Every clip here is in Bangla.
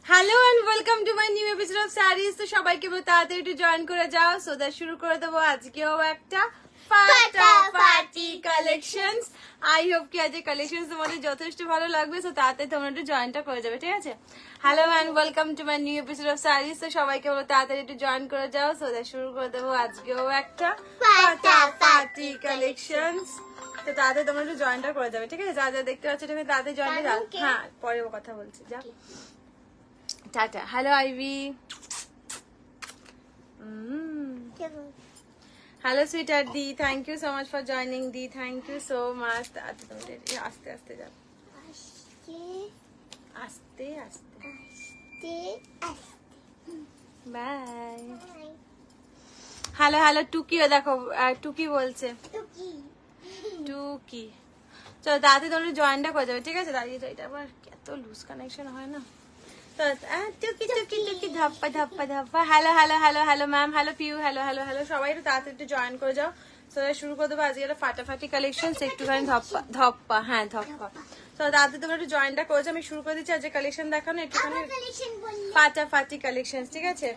Hello and welcome to my new episode of saris. তো সবাইকে তাড়াতাড়ি একটু জয়েন করে যাও। সো দ্যাট শুরু করে দেবো আজকেও একটা ফাটাফাটি কালেকশনস। আই হোপ কি আজকে কালেকশনস তোমাদের যথেষ্ট ভালো লাগবে। সো তাড়াতাড়ি তোমরা একটু জয়েনটা করে যাবে, ঠিক আছে? Hello and welcome to my new episode of saris. তো সবাইকে তাড়াতাড়ি একটু জয়েন করে যাও। সো দ্যাট শুরু করে দেবো আজকেও একটা ফাটাফাটি কালেকশনস। তো তাড়াতাড়ি তোমরা একটু জয়েনটা করে যাবে, ঠিক আছে? যা যা দেখতে পাচ্ছ তুমি তাড়াতাড়ি জয়েনটা যাও। হ্যাঁ, পরে কথা বলছি, যা। টাটা। Hello Ivy. হ্যালো সুইটার দি, thank you so much for joining দি, থ্যাংক ইউ সো মাচ। আচ্ছা তুমি আস্তে আস্তে যাও, আস্তে আস্তে। বাই। হ্যালো হ্যালো টুকিও দেখো, টুকি বলছে টুকি। চলো তাড়াতাড়ি তোমরা জয়েনটা করে যাবে, ঠিক আছে? দাঁড়িয়ে এটা আবার এত লুজ কানেকশন হয় না। টুকি টুকি টুকি ধাপ্পা ধাপ্পা ধাপ্পা। Hello hello hello hello ma'am, hello Piu, hello hello hello. সবাই একটু তাড়াতাড়ি একটু জয়েন করে যাও। শুরু করে দেবো আজকে একটা ফাটাফাটি কালেকশন। একটুখানি ধপ্পা ধপ্পা, হ্যাঁ ধপ্পা। তো তাড়াতাড়ি তোমরা একটু জয়েনটা করেছো। আমি শুরু করে দিচ্ছি আজকে কালেকশন দেখানো, একটুখানি ফাটাফাটি কালেকশন, ঠিক আছে?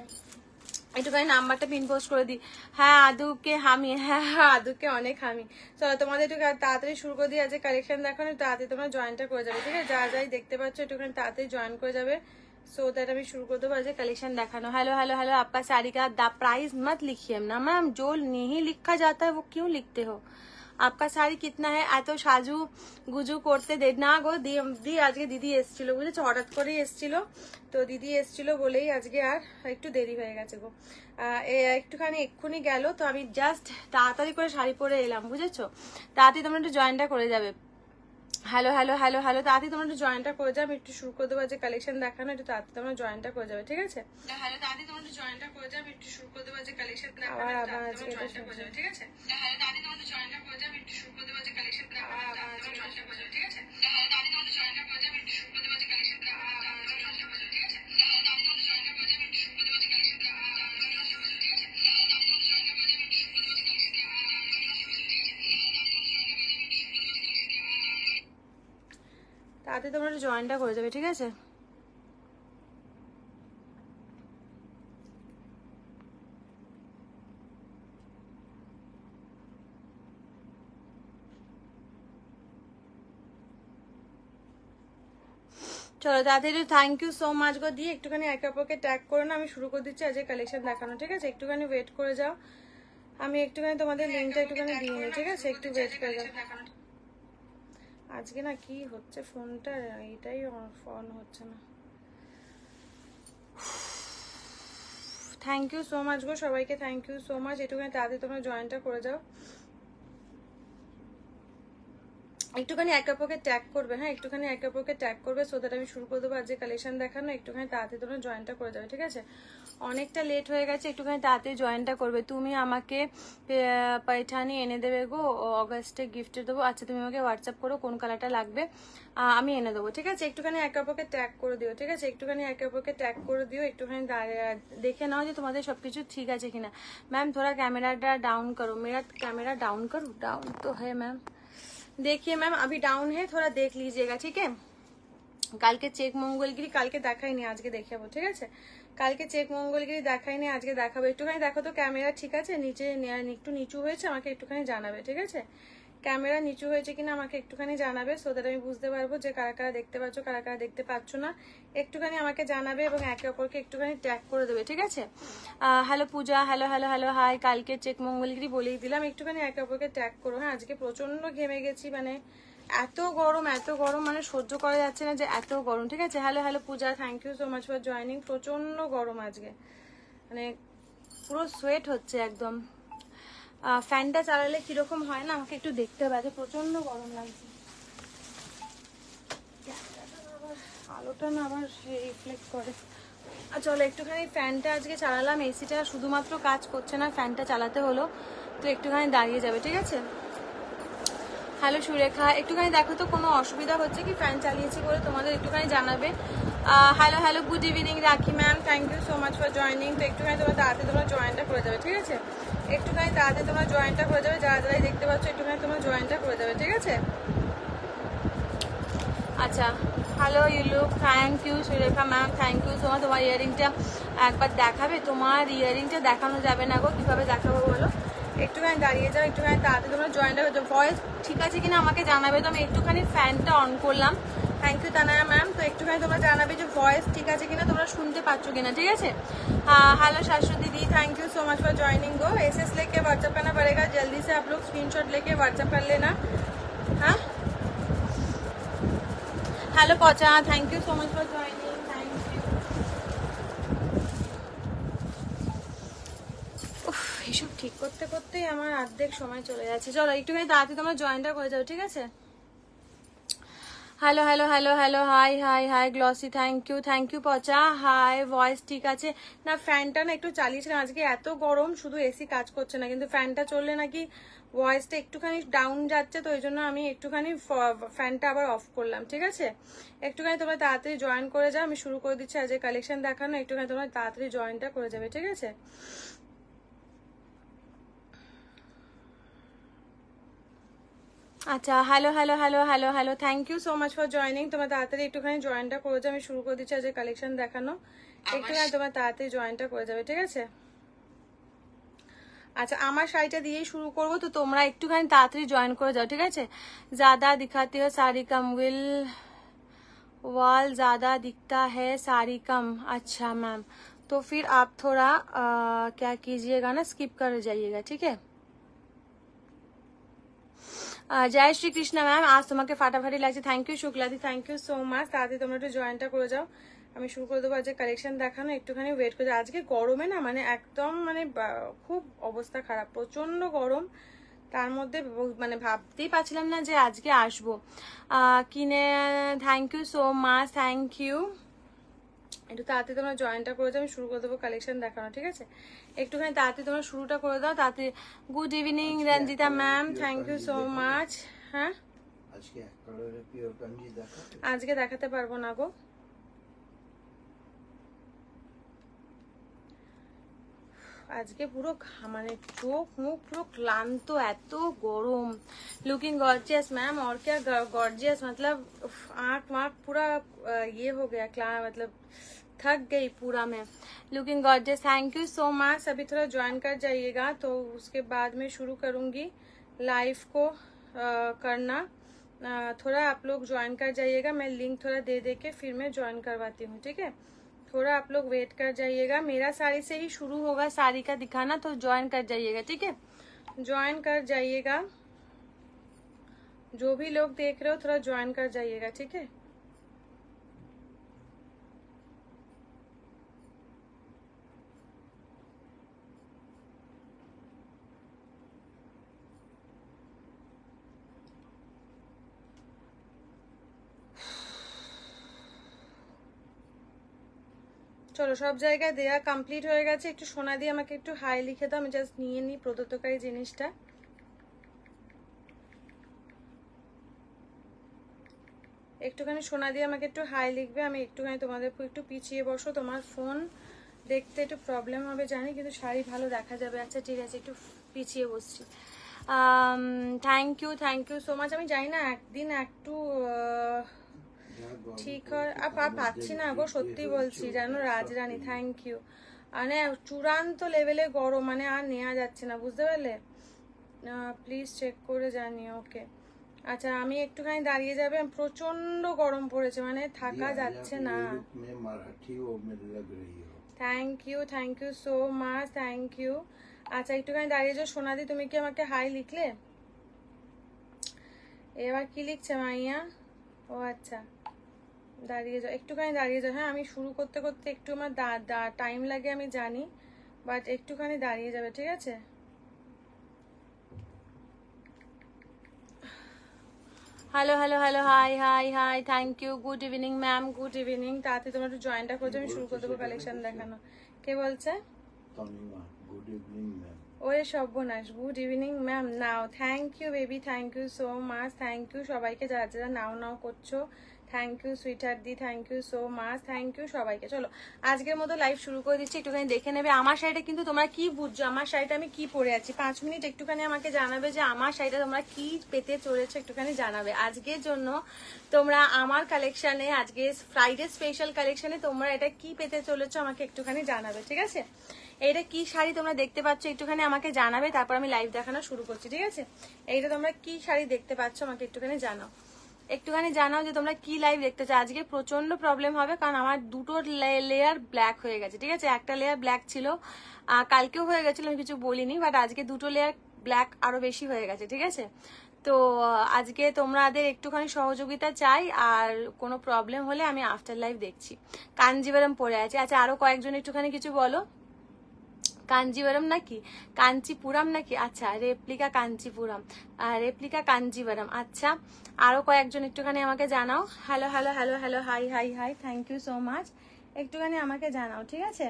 একটুখানি নাম্বারটা পিন পোস্ট করে দিই। হ্যাঁ আদুকে হামি, হ্যাঁ হ্যাঁ আদুকে অনেক হামি। চলো তোমাদের একটু তাড়াতাড়ি শুরু করে দিই আজকে কালেকশন দেখানো। তাড়াতাড়ি তোমরা জয়েনটা করে যাবে, ঠিক আছে? যা যাই দেখতে পাচ্ছ একটুখানি তাড়াতাড়ি জয়েন করে যাবে। सो दैट अभी शुरू कर दो आज कलेक्शन दिखाना। हेलो हेलो हेलो, आपका साड़ी का प्राइस मत लिखिए ना मैम, जो नहीं लिखा जाता है वो क्यों लिखते हो? आपका শাড়ি কিতনা है? এত সাজু গুজু করতে দে না গো দি। আজকে দিদি এসছিল, বুঝেছো? হঠাৎ করেই এসছিল, তো দিদি এসছিল বলেই আজকে আর একটু দেরি হয়ে গেছে গো। একটুখানি এক্ষুনি গেল, তো আমি জাস্ট তাড়াতাড়ি করে শাড়ি পরে এলাম, বুঝেছো? তাড়াতাড়ি তোমরা একটু জয়েনটা করে যাবে। হ্যালো হ্যালো হ্যালো হ্যালো, তাড়াতাড়ি তোমরা একটু জয়েনটা করে যাবে। একটু শুরু করে দেবো যে কালেকশন দেখানো, একটু তাড়াতাড়ি তোমরা জয়েনটা করে যাবে, ঠিক আছে? হ্যালো তাড়াতাড়ি তোমরা একটু জয়েনটা করে যাবে। একটু শুরু করে দেবো যে কালেকশন দেখানো, আবার আজকে জয়েনটা করে যাবে, ঠিক আছে? হ্যালো তাড়াতাড়ি তোমরা একটু জয়েনটা করে যাবে। একটু শুরু করে দেবো যে কালেকশন দেখানো, আবার আজকে জয়েনটা করে যাবে, ঠিক আছে? হ্যালো তাড়াতাড়ি তোমরা জয়েনটা করে যাবে। একটু শুরু করে দেবো যে কালেকশন দেখানো, আবার জয়েনটা করে যাবে, ঠিক আছে? হ্যালো তাড়াতাড়ি তোমরা জয়েনটা করে যাবে। একটু শুরু করে দেবো যে কালেকশন দেখানো, আবার জয়েনটা করে যাবে, ঠিক আছে? হ্যালো তাড়াতাড়ি তোমরা জয়েনটা করে যাবে। একটু শুরু করে দেবো যে কালেকশন দেখানো, আবার জয়েনটা করে যাবে, ঠিক আছে? তাড়াতাড়ি তোমরা একটু জয়েনটা করে যাবে, ঠিক আছে? চলো তাড়াতাড়ি থ্যাংক ইউ সো মাচ গো দিয়ে একটুখানি একে অপরকে ট্যাগ করে না, আমি শুরু করে দিচ্ছি আজকে কালেকশন দেখানো, ঠিক আছে? একটুখানি ওয়েট করে যাও, আমি একটুখানি তোমাদের লিঙ্কটা একটুখানি দিয়ে নিই, ঠিক আছে? একটু ওয়েট করে যাও। আজকে না কি হচ্ছে ফোনটা, এটাই অন হচ্ছে না। থ্যাংক ইউ সো মাচ গো সবাইকে, থ্যাংক ইউ সো মাচ। একটুখানি তাড়াতাড়ি তোমরা জয়েনটা করে যাও, একটুখানি একে অপরকে ট্যাগ করবে, হ্যাঁ একটুখানি একে অপরকে ট্যাগ করবে। সো দ্যাট আমি শুরু করে দেবো আজকে কালেকশন দেখানো, একটুখানি তাড়াতাড়ি তোমরা জয়েনটা করে যাবে, ঠিক আছে? অনেকটা লেট হয়ে গেছে, একটুখানি তাড়াতাড়ি জয়েনটা করবে। তুমি আমাকে পাইঠানি এনে দেবে গো, অগাস্টে গিফটে দেবো। আচ্ছা তুমি আমাকে হোয়াটসঅ্যাপ করো কোন কালারটা লাগবে, আমি এনে দেবো, ঠিক আছে? একটুখানি একে অপরকে ট্যাগ করে দিও, ঠিক আছে? একটুখানি একে অপরকে ট্যাগ করে দিও, একটুখানি দেখে নাও যে তোমাদের সবকিছু ঠিক আছে কিনা। ম্যাম थोड़ा कैमरा डाउन करो, मेरा कैमरा डाउन करो, डाउन तो है मैम। देखिए मैम अभी डाउन है, थोड़ा देख लीजिएगा, ठीक है? কালকে চেক মঙ্গলগিরি কালকে দেখাইনি, আজকে দেখাবো, ঠিক আছে? কালকে চেক মঙ্গলগিরি দেখাইনি, আজকে দেখাবো। একটুখানি দেখো তো ক্যামেরা ঠিক আছে? নিচে একটু নিচু হয়েছে, আমাকে একটুখানি জানাবে, ঠিক আছে? ক্যামেরা নিচু হয়েছে কিনা আমাকে একটুখানি জানাবে, সো দ্যাট আমি বুঝতে পারবো যে কারা কারা দেখতে পাচ্ছ, কারা কারা দেখতে পাচ্ছ না। একটুখানি আমাকে জানাবে এবং একে অপরকে একটুখানি ট্যাগ করে দেবে, ঠিক আছে? হ্যালো পূজা, হ্যালো হ্যালো হ্যালো হাই। কালকে চেক মঙ্গলগিরি বলেই দিলাম, একটুখানি একে অপরকে ট্যাগ করো। হ্যাঁ আজকে প্রচন্ড ঘেমে গেছি, মানে এত গরম মানে সহ্য করা যাচ্ছে না যে এত গরম, ঠিক আছে? Hello hello Puja, thank you so much for joining. প্রচন্ড গরম আজকে, মানে পুরো সোয়েট হচ্ছে একদম। ফ্যানটা চালালে কিরকম হয় না আমাকে একটু দেখতে হবে, প্রচন্ড গরম লাগছে। আলোটা না আবার রিফ্লেক্ট করে। চলো একটুখানি ফ্যানটা আজকে চালালাম, এসিটা শুধুমাত্র কাজ করছে না, ফ্যানটা চালাতে হলো, তো একটুখানি দাঁড়িয়ে যাবে, ঠিক আছে? হ্যালো সুরেখা, একটুখানি দেখো তো কোনো অসুবিধা হচ্ছে কি ফ্যান চালিয়েছি বলে, তোমাদের একটুখানি জানাবে। Hello hello good evening Rakhi ma'am, thank you so much for joining. তো একটুখানি তোমরা তাড়াতাড়ি তোমরা জয়েনটা করে যাবে, ঠিক আছে? একটুখানি তাড়াতাড়ি তোমরা জয়েনটা করে যাবে, যারা যারাই দেখতে পাচ্ছ একটুখানি তোমরা জয়েনটা করে যাবে, ঠিক আছে? আচ্ছা hello you look, thank you Surekha ma'am, thank you so much. তোমার ইয়ারিংটা একবার দেখাবে? তোমার ইয়ারিংটা দেখানো যাবে না গো, কিভাবে দেখাবো বলো? একটুখানি দাঁড়িয়ে যাও, একটুখানি তাড়াতাড়ি তোমরা জয়েনটা করছো। ভয়েস ঠিক আছে কিনা আমাকে জানাবে। তো আমি একটুখানি ফ্যানটা অন করলাম। Thank you Tanaya ma'am. তো একটুখানি তোমরা জানাবে যে ভয়েস ঠিক আছে কিনা, তোমরা শুনতে পাচ্ছ কিনা, ঠিক আছে? हेलो शाश्वत दीदी, thank you so much for joining. Go SS लेके व्हाट्सअप करना पड़ेगा, जल्दी से आप लोग स्क्रीनशॉट लेके व्हाट्सअप कर लेना। हाँ हेलो पहुंचा, thank you so much for joining, thank you. এইসব ঠিক করতে করতেই আমার অর্ধেক সময় চলে যাচ্ছে। চলো একটুখানি তাড়াতাড়ি তোমরা জয়েনটা করে যাও, ঠিক আছে? Hello hello hello hello hi hi hi glossy, thank you पचा। हाय ভয়েস ঠিক আছে না? ফ্যানটা না একটু চালিয়েছিলাম, আজকে এত গরম, শুধু এসি কাজ করছে না, কিন্তু ফ্যানটা চললে নাকি ভয়েসটা একটুখানি ডাউন যাচ্ছে, তো ওই জন্য আমি একটুখানি ফ্যানটা আবার অফ করলাম, ঠিক আছে? একটুখানি তোমরা তাড়াতাড়ি জয়েন করে যাও, আমি শুরু করে দিচ্ছি আজকে কালেকশন দেখানো। একটুখানি তোমরা তাড়াতাড়ি জয়েনটা করে যাবে, ঠিক আছে? আচ্ছা hello hello hello hello hello, thank you so much for joining. তোমার তাড়াতাড়ি একটুখানি জয়েনটা করে যাও, আমি শুরু করে দিচ্ছি আজকে কালেকশন দেখানো। একটুখানি তোমার তাড়াতাড়ি জয়েনটা করে যাবে, ঠিক আছে? আচ্ছা আমার শাড়িটা দিয়েই শুরু করব, তো তোমরা একটুখানি তাড়াতাড়ি জয়েন করে যাও, ঠিক আছে? ज्यादा दिखाती हो साड़ी कम विल वाल ज्यादा दिखता है साड़ी कम। अच्छा मैम, तो फिर आप थोड़ा क्या कीजिएगा ना, स्किप कर जाइएगा, ठीक है? জয় শ্রীকৃষ্ণ ম্যাম, আজ তোমাকে ফাটাফাটি লাগছে। থ্যাংক ইউ শুক্লাদি, থ্যাংক ইউ সো মাচ। তাড়াতাড়ি তোমরা একটু জয়েনটা করে যাও, আমি শুরু করে দেবো আজকে কালেকশন দেখানো। একটুখানি ওয়েট করে যাও। আজকে গরমে না মানে একদম মানে খুব অবস্থা খারাপ, প্রচন্ড গরম। তার মধ্যে মানে ভাবতেই পারছিলাম না যে আজকে আসবো কিনে। Thank you so much, thank you. একটু তাড়াতাড়ি তোমরা জয়েনটা করে যাও, আমি শুরু করে দেবো কালেকশন দেখানো, ঠিক আছে? একটুখানি তাড়াতাড়ি তোমরা শুরুটা করে দাও তাড়াতাড়ি। Good evening Ranjita ma'am, thank you so much. হ্যাঁ আজকে দেখাতে পারবো না গো, আজকে পুরো মানে চোখ মুখ পুরো ক্লান্ত, এত গরম। लुकिंग गॉर्जियस मैम, और क्या गॉर्जियस मतलब आँख वाँख पूरा ये हो गया, मतलब थक गई पूरा मैं। Looking gorgeous, thank you so much. अभी थोड़ा ज्वाइन कर जाइएगा, तो उसके बाद में शुरू करूंगी लाइव को करना। थोड़ा आप लोग ज्वाइन कर जाइएगा, मैं लिंक थोड़ा दे दे के फिर मैं ज्वाइन करवाती हूँ, ठीक है? थोड़ा आप लोग वेट कर जाइएगा, मेरा साड़ी से ही शुरू होगा साड़ी का दिखाना, तो ज्वाइन कर जाइएगा, ठीक है? ज्वाइन कर जाइएगा, जो भी लोग देख रहे हो थोड़ा ज्वाइन कर जाइएगा, ठीक है? চলো সব জায়গায় দেয়া কমপ্লিট হয়ে গেছে। একটু সোনা দিয়ে আমাকে একটু হাই লিখে দাও, আমি জাস্ট নিয়ে নিই প্রদত্তকারী জিনিসটা। একটুখানি সোনা দিয়ে আমাকে একটু হাই লিখবে, আমি একটুখানি তোমাদের একটু পিছিয়ে বসো, তোমার ফোন দেখতে একটু প্রবলেম হবে জানি, কিন্তু শাড়ি ভালো দেখা যাবে। আচ্ছা ঠিক আছে, একটু পিছিয়ে বসছি। Thank you so much. আমি জানি না একদিন একটু ঠিক হয় পাচ্ছি না গো, সত্যি বলছি জানো রাজরানী, থ্যাংক ইউ। মানে চূড়ান্ত লেভেলে গরম, মানে আর নেওয়া যাচ্ছে না, বুঝতে পারলে? প্লিজ চেক করে জানিও, ওকে? আচ্ছা আমি একটুখানি দাঁড়িয়ে যাবে, প্রচন্ড গরম পড়েছে, মানে থাকা যাচ্ছে না। Thank you so much, thank you. আচ্ছা একটুখানি দাঁড়িয়ে যাও। সোনাদি তুমি কি আমাকে হাই লিখলে? এবার কি লিখছে মাইয়া? ও আচ্ছা দাঁড়িয়ে যাও, একটুখানি দাঁড়িয়ে যাও। হ্যাঁ আমি শুরু করতে করতে একটু আমার টাইম লাগে আমি জানি, বাট একটুখানি দাঁড়িয়ে যাবে, ঠিক আছে? Hello hello hello hi hi hi, thank you. Good evening ma'am, good evening. তাড়াতাড়ি তোমরা একটু জয়েনটা করছো, আমি শুরু করে দেবো কালেকশন দেখানো। কে বলছে? ওরে সর্বনাশ, good evening ma'am now. Thank you baby, thank you so much, thank you সবাইকে যারা যারা নাও করছো, থ্যাংক ইউ সুইটার দি, thank you so much, thank you সবাইকে। চলো আজকের মতো লাইভ শুরু করে দিচ্ছি, একটুখানি দেখে নেবে আমার শাড়িটা কিন্তু তোমরা কি বুঝছো, আমার শাড়িটা আমি কি পরে আছি। 5 মিনিট একটুখানি আমাকে জানাবে যে আমার শাড়িটা তোমরা কি পেতে চলেছো, একটুখানি জানাবে। আজকের জন্য তোমরা আমার কালেকশনে, আজকে ফ্রাইডে স্পেশাল কালেকশনে তোমরা এটা কি পেতে চলেছো আমাকে একটুখানি জানাবে, ঠিক আছে। এইটা কি শাড়ি তোমরা দেখতে পাচ্ছ একটুখানি আমাকে জানাবে, তারপর আমি লাইভ দেখানো শুরু করছি, ঠিক আছে। এইটা তোমরা কি শাড়ি দেখতে পাচ্ছ আমাকে একটুখানি জানাও, একটুখানি জানাও যে তোমরা কি লাইভ দেখতে চাও। আজকে প্রচন্ড প্রবলেম হবে কারণ আমার দুটো লেয়ার ব্ল্যাক হয়ে গেছে, ঠিক আছে। একটা লেয়ার ব্ল্যাক ছিল, কালকেও হয়ে গেছিল, আমি কিছু বলিনি, বাট আজকে দুটো লেয়ার ব্ল্যাক আরো বেশি হয়ে গেছে, ঠিক আছে। তো আজকে তোমাদের একটুখানি সহযোগিতা চাই, আর কোনো প্রবলেম হলে আমি আফটার লাইভ দেখছি। কাঞ্জিভারম পরে আছে, আচ্ছা আরো কয়েকজন একটুখানি কিছু বলো। কাঞ্জিভারম নাকি কাঞ্চিপুরম নাকি, আচ্ছা রেপ্লিকা কাঞ্চিপুরম, রেপ্লিকা কাঞ্জিভারম, আচ্ছা আরো কয়েকজন একটুখানি আমাকে জানাও। Hello hello hello hello, hi hi hi, thank you so much, একটুখানি আমাকে জানাও, ঠিক আছে।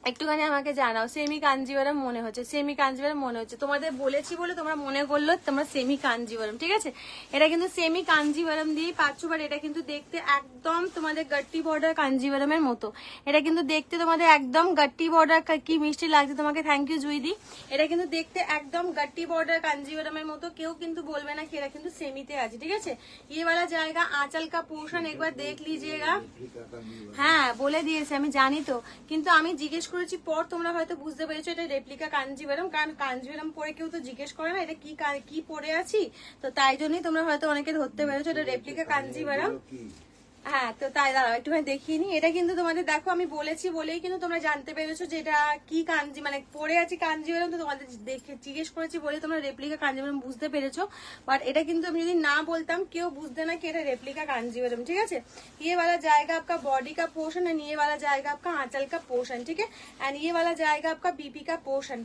একটুখানি আমাকে জানাও। সেমি কাঞ্জিভারম মনে হচ্ছে, সেমি কাঞ্জিভারম মনে হচ্ছে, তোমাদের বলেছি বলে তোমরা মনে করলো তোমরা সেমি কাঞ্জিভারম, ঠিক আছে। এটা কিন্তু সেমি কাঞ্জিভারম দিয়েই পাচ্ছ, বাট এটা কিন্তু দেখতে একদম তোমাদের গাট্টি বর্ডার কাঞ্জিভারমের মতো। এটা কিন্তু দেখতে তোমাদের একদম গাট্টি বর্ডার, কি মিষ্টি লাগছে তোমাকে, থ্যাংক ইউ জুইদি। এটা কিন্তু দেখতে একদম গাট্টি বর্ডার কাঞ্জিভারমের মতো, কেউ কিন্তু বলবে না কি এটা কিন্তু সেমিতে আছে, ঠিক আছে। ये वाला जाएगा आंचल का पोर्शन, एक बार देख लीजिएगा। হ্যাঁ বলে দিয়েছে আমি জানি তো, কিন্তু আমি জিজ্ঞেস করেছি পর তোমরা হয়তো বুঝতে পেরেছো এটা রেপ্লিকা কাঞ্জিভারম, কারণ কাঞ্জিভারম পরে কেউ তো জিজ্ঞেস করে না এটা কি পরে আছি, তো তাই জন্যই তোমরা হয়তো অনেকে ধরতে পেরেছো এটা রেপ্লিকা কাঞ্জিভারম। হ্যাঁ তো তাই দাঁড়াও একটুখানি দেখিয়ে নি। এটা কিন্তু তোমাদের দেখো আমি বলেছি বলেই কিন্তু তোমরা জানতে পেরেছো যে এটা কি কাঞ্জি, মানে পরে আছি কাঞ্জিভারম, তো তোমাদের দেখে জিজ্ঞেস করেছি বলে তোমরা রেপ্লিকা কাঞ্জিভারম বুঝতে পেরেছো। বাট এটা কিন্তু আমি যদি না বলতাম কেউ বুঝতে না কি এটা রেপ্লিকা कांजीवरम, ठीक है। ये वाला जाएगा आपका बॉडी का पोर्शन एंड ये वाला जाएगा आपका आंचल का पोर्शन, ठीक है। एंड ये वाला जाएगा आपका बीपी का पोर्शन।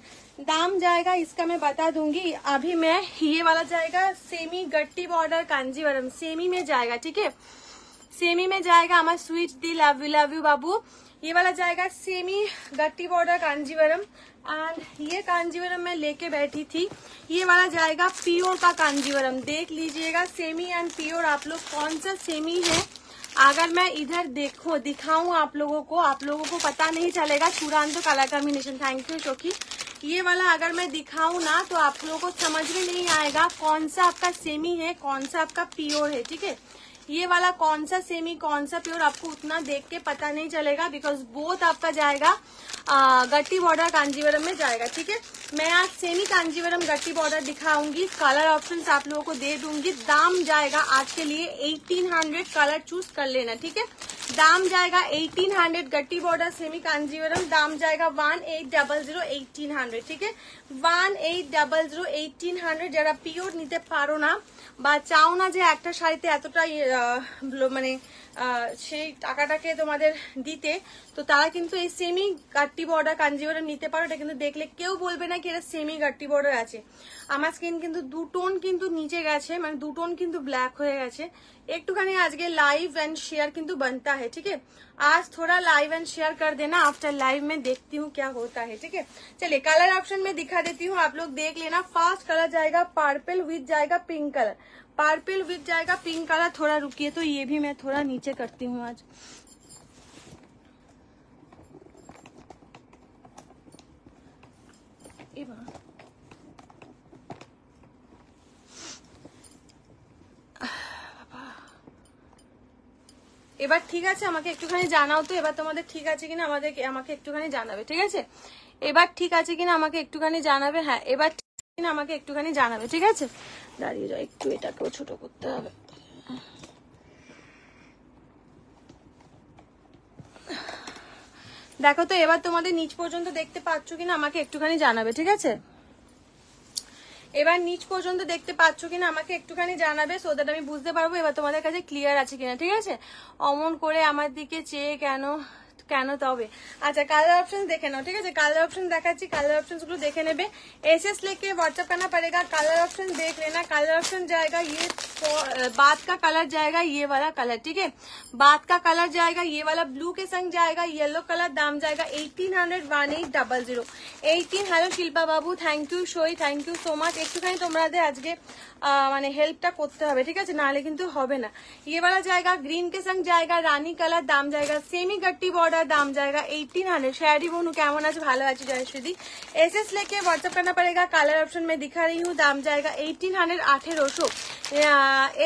दाम जाएगा इसका मैं बता दूंगी अभी मैं, ये वाला जाएगा सेमी गट्टी बॉर्डर कांजीवरम, सेमी में जाएगा, ठीक है, सेमी में जाएगा। हमारा स्वीट दी लव यू बाबू। ये वाला जाएगा सेमी गट्टी बॉर्डर कांजीवरम, एंड ये कांजीवरम मैं लेके बैठी थी। ये वाला जाएगा प्योर का कांजीवरम, देख लीजिएगा सेमी एंड प्योर आप लोग कौन सा सेमी है। अगर मैं इधर दिखाऊं आप लोगों को पता नहीं चलेगा। चूड़ान तो कलर कॉम्बिनेशन, थैंक यू शोकी। ये वाला अगर मैं दिखाऊं ना तो आप लोगों को समझ में नहीं आएगा कौन सा आपका सेमी है कौन सा आपका प्योर है, ठीक है। ये वाला कौन सा सेमी कौन सा प्योर आपको उतना देख के पता नहीं चलेगा, बिकॉज बोथ आपका जाएगा गट्टी बॉर्डर कांजीवरम में जाएगा, ठीक है। मैं आज सेमी कांजीवरम गट्टी बॉर्डर दिखाऊंगी, कलर ऑप्शंस आप लोगों को दे दूंगी। दाम जाएगा आज के लिए 1800, कलर चूज कर लेना, ठीक है। दाम जाएगा 1800 गट्टी बॉर्डर सेमी कांजीवरम, दाम जाएगा 1800 1800, ठीक है। 1800 1800 যারা পিওর নিতে পারো না বা চাও না যে একটা শাড়িতে এতটা মানে সেই টাকাটাকে তোমাদের দিতে, তো তারা কিন্তু এই সেমি গাট্টি বর্ডার কাঞ্জিভারম নিতে পারো। এটা কিন্তু দেখলে কেউ বলবে না কি এটা সেমি গাট্টি বর্ডার আছে। আমার স্কিন কিন্তু 2 টোন কিন্তু নিচে গেছে, মানে 2 টোন কিন্তু ব্ল্যাক হয়ে গেছে। একটুখানি আজকে लाइव एंड शेयर किंतु बनता है, ठीक है। आज थोड़ा लाइव एंड शेयर कर देना, आफ्टर लाइव में देखती हूँ क्या होता है, ठीक है। चलिए कलर ऑप्शन में दिखा देती हूँ, आप लोग देख लेना। फर्स्ट कलर जाएगा पर्पल विथ जाएगा पिंक कलर, पर्पल विथ जाएगा पिंक कलर। थोड़ा रुकिए तो ये भी मैं थोड़ा नीचे करती हूँ आज। এবার ঠিক আছে, আমাকে একটুখানি জানাও তো এবার তোমাদের ঠিক আছে কিনা, আমাকে একটুখানি জানাবে, ঠিক আছে। এবার ঠিক আছে কিনা আমাকে একটুখানি জানাবে, হ্যাঁ এবার কিনা আমাকে একটুখানি জানাবে, ঠিক আছে। দাঁড়িয়ে যাও একটু, এটাকেও ছোট করতে হবে। দেখো তো এবার তোমাদের নিচ পর্যন্ত দেখতে পাচ্ছ কিনা আমাকে একটুখানি জানাবে, ঠিক আছে। এবার নিচ পর্যন্ত দেখতে পাচ্ছ কিনা আমাকে একটুখানি জানাবে, সো দ্যাট আমি বুঝতে পারবো এবার তোমাদের কাছে ক্লিয়ার আছে কিনা, ঠিক আছে। অমন করে আমার দিকে চেয়ে কেন কেন তবে? আচ্ছা কালার অপশন দেখে নাও, ঠিক আছে? কালার অপশন দেখাচ্ছি, কালার অপশন গুলো देखने নেবে। एसएस लेके व्हाट्सएप करना पड़ेगा, कलर ऑप्शन देख लेना। कलर ऑप्शन जाएगा ये बात का कलर जाएगा ये वाला कलर, ठीक है? बात का कलर जाएगा ये वाला, ब्लू के संग जाएगा येलो कलर, दाम जाएगा 1800 18। Hello Shilpa Babu, thank you शोई, थैंक यू सो माच। একটুখানি তোমাদের আজকে মানে হেল্পটা করতে হবে, ঠিক আছে? নাহলে কিন্তু হবে না। ये वाला जाएगा ग्रीन के संग जाएगा रानी कलर, दाम जाएगा सेमी गट्टी बॉर्डर, दाम जाएगा 1800। शहरी बोनू কেমন আছে? ভালো আছি জয়শ্রী। एसएस लेके व्हाट्सएप करना पड़ेगा, कलर ऑप्शन में दिखा रही हूँ, दाम जाएगा 1800 1800।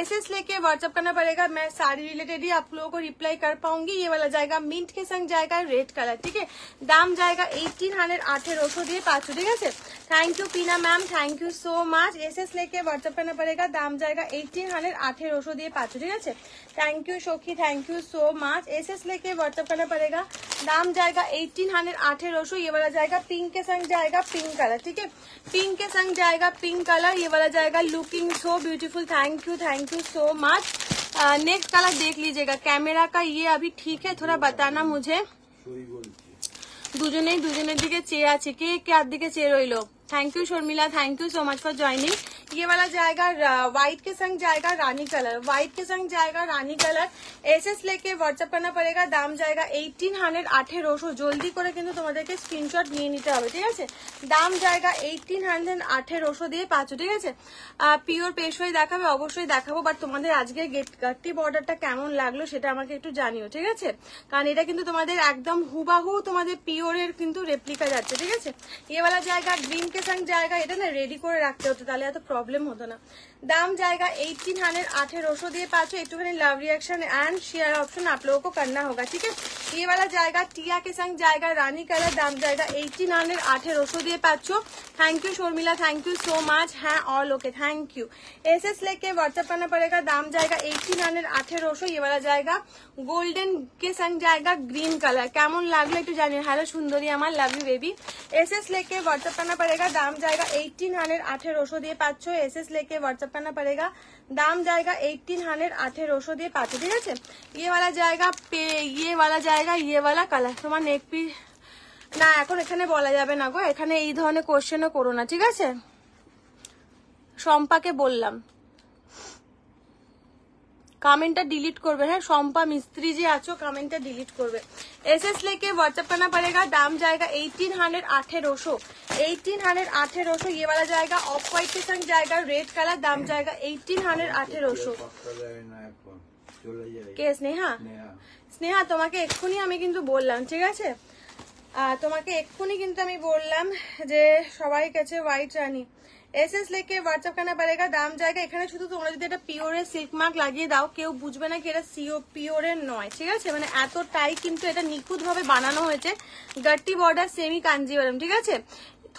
एसएस लेके व्हाट्सएप करना पड़ेगा, मैं साड़ी रिलेटेड ही आप लोगों को रिप्लाई कर पाऊंगी। ये वाला जाएगा मिंट के संग जाएगा रेड कलर, ठीक है? दाम जाएगा 1800 1800 দিয়ে 500, ঠিক আছে? थैंक यू पीना ma'am, thank you so much. SS लेके व्हाट्सएप करना पड़ेगा, दाम जाएगा 1800 1800 দিয়ে 500, ঠিক আছে? Thank you Shokhi, thank you so much. SS लेके व्हाट्सएप करना पड़ेगा, दाम जाएगा 1800 1800। ये वाला जाएगा पिंक के संग जाएगा पिंक कलर, ठीक है? पिंक के संग जाएगा पिंक कलर। ये वाला जाएगा looking so beautiful, thank you so much. Next colour देख लीजिएगा, कैमरा का ये अभी ठीक है, थोड़ा बताना मुझे। দুজনের দিকে চেয়ে আছে, কে কার দিকে চেয়ে রইলো? Thank you Sharmila, thank you so much for joining. ये वाला जाएगा व्हाइट के संग जाएगा रानी कलर, व्हाइट के संग जाएगा रानी कलर। एसएस लेके व्हाट्सएप करना पड़ेगा, दाम जाएगा 1800 1800। জলদি করে কিন্তু তোমাদেরকে স্ক্রিনশট নিয়ে নিতে হবে, ঠিক আছে? দাম জায়গা 1800 1800 দিয়ে 500, ঠিক আছে? পিওর পেশওয়াই দেখাবে, অবশ্যই দেখাবো, বাট তোমাদের আজকে গাট্টি বর্ডারটা কেমন লাগলো সেটা আমাকে একটু জানিও, ঠিক আছে? কারণ এটা কিন্তু তোমাদের একদম হুবাহু তোমাদের পিওরের কিন্তু রেপ্লিকা যাচ্ছে, ঠিক আছে? ये वाला जाएगा ग्रीन के संग जाएगा, এটা না রেডি করে রাখতে হতো, তাহলে এত প্রবলেম হতো না। दाम जाएगा 1800 1800 দিয়ে 500। একটুখানি লাভ रिएक्शन एंड शेयर ऑप्शन आप लोगों को करना होगा, ठीक है? ये वाला जाएगा टिया के संग जाएगा रानी कलर, दाम जाएगा 1800 1800 দিয়ে 500। Thank you Sharmila, thank you so much. हाँ all okay, thank you. SS लेके व्हाट्सएप करना पड़ेगा, दाम जाएगा 1800 1800। ये वाला जाएगा गोल्डन के संग जाएगा ग्रीन कलर, কেমন লাগলো একটু জানিও। হ্যালো সুন্দরী আমার, লাভ ইউ বেবি। एसएस लेके व्हाट्सएप करना पड़ेगा, दाम जाएगा 1800 1800 দিয়ে 500। एसएस लेके व्हाट्सएप करना पड़ेगा, दाम जाएगा 1800 1800 দিয়ে 500, ঠিক আছে? ये वाला जाएगा ये वाला जाएगा ये वाला कलर। তোমার নেক পি না এখন এখানে বলা যাবে না গো, এখানে এই ধরনের কোশ্চেনও করো না, ঠিক আছে? শম্পাকে বললাম कमेंट डिलीट करबे। हाँ शम्पा मिस्त्री जी आचो, कमेंट डिलीट करबे। एसएस लेके व्हाट्सएप करना पड़ेगा, दाम जाएगा 1800 1800 1800 1800। ये वाला जाएगा ऑफ व्हाइट के संग जाएगा रेड कलर, दाम जाएगा 1800 1800। के स्नेहा स्नेहा তোমাকে এক্ষুনি আমি কিন্তু বললাম, ঠিক আছে? তোমাকে এক্ষুনি কিন্তু আমি বললাম যে সবাই কাছে হোয়াইট রানী। एसएस लेके व्हाट्सएप करना पड़ेगा, दाम जाएगा এখানে শুধু তোমরা যদি এটা পিওরের সিল্ক মার্ক লাগিয়ে দাও কেউ বুঝবে না কি এটা পিওরের নয়, ঠিক আছে? মানে এতটাই কিন্তু এটা নিখুঁত ভাবে বানানো হয়েছে। গাট্টি বর্ডার সেমি কাঞ্জিভারম, ঠিক আছে?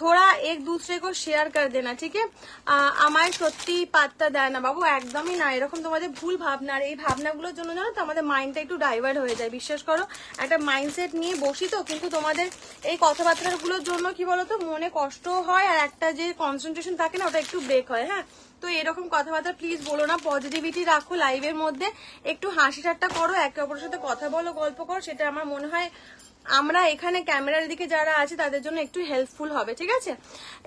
थोड़ा एक दूसरे को शेयर कर देना, ठीक है? আমায় সত্যি পাত্তা দেয় না বাবু, একদমই না। এরকম তোমাদের ভুল ভাবনা, আর এই ভাবনাগুলোর জন্য জানো তো আমাদের মাইন্ডটা একটু ডাইভার্ট হয়ে যায়। বিশ্বাস করো, একটা মাইন্ডসেট নিয়ে বসি তো, কিন্তু তোমাদের এই কথাবার্তাগুলোর জন্য কি বলতো মনে কষ্ট হয়, আর একটা যে কনসেন্ট্রেশন থাকে না ওটা একটু ব্রেক হয়। হ্যাঁ, তো এরকম কথাবার্তা প্লিজ বলো না, পজিটিভিটি রাখো লাইভের মধ্যে, একটু হাসি ঠাট্টা করো, একে অপরের সাথে কথা বলো, গল্প করো, সেটা আমার মনে হয় আমরা এখানে ক্যামেরার দিকে যারা আছে তাদের জন্য একটু হেল্পফুল হবে, ঠিক আছে?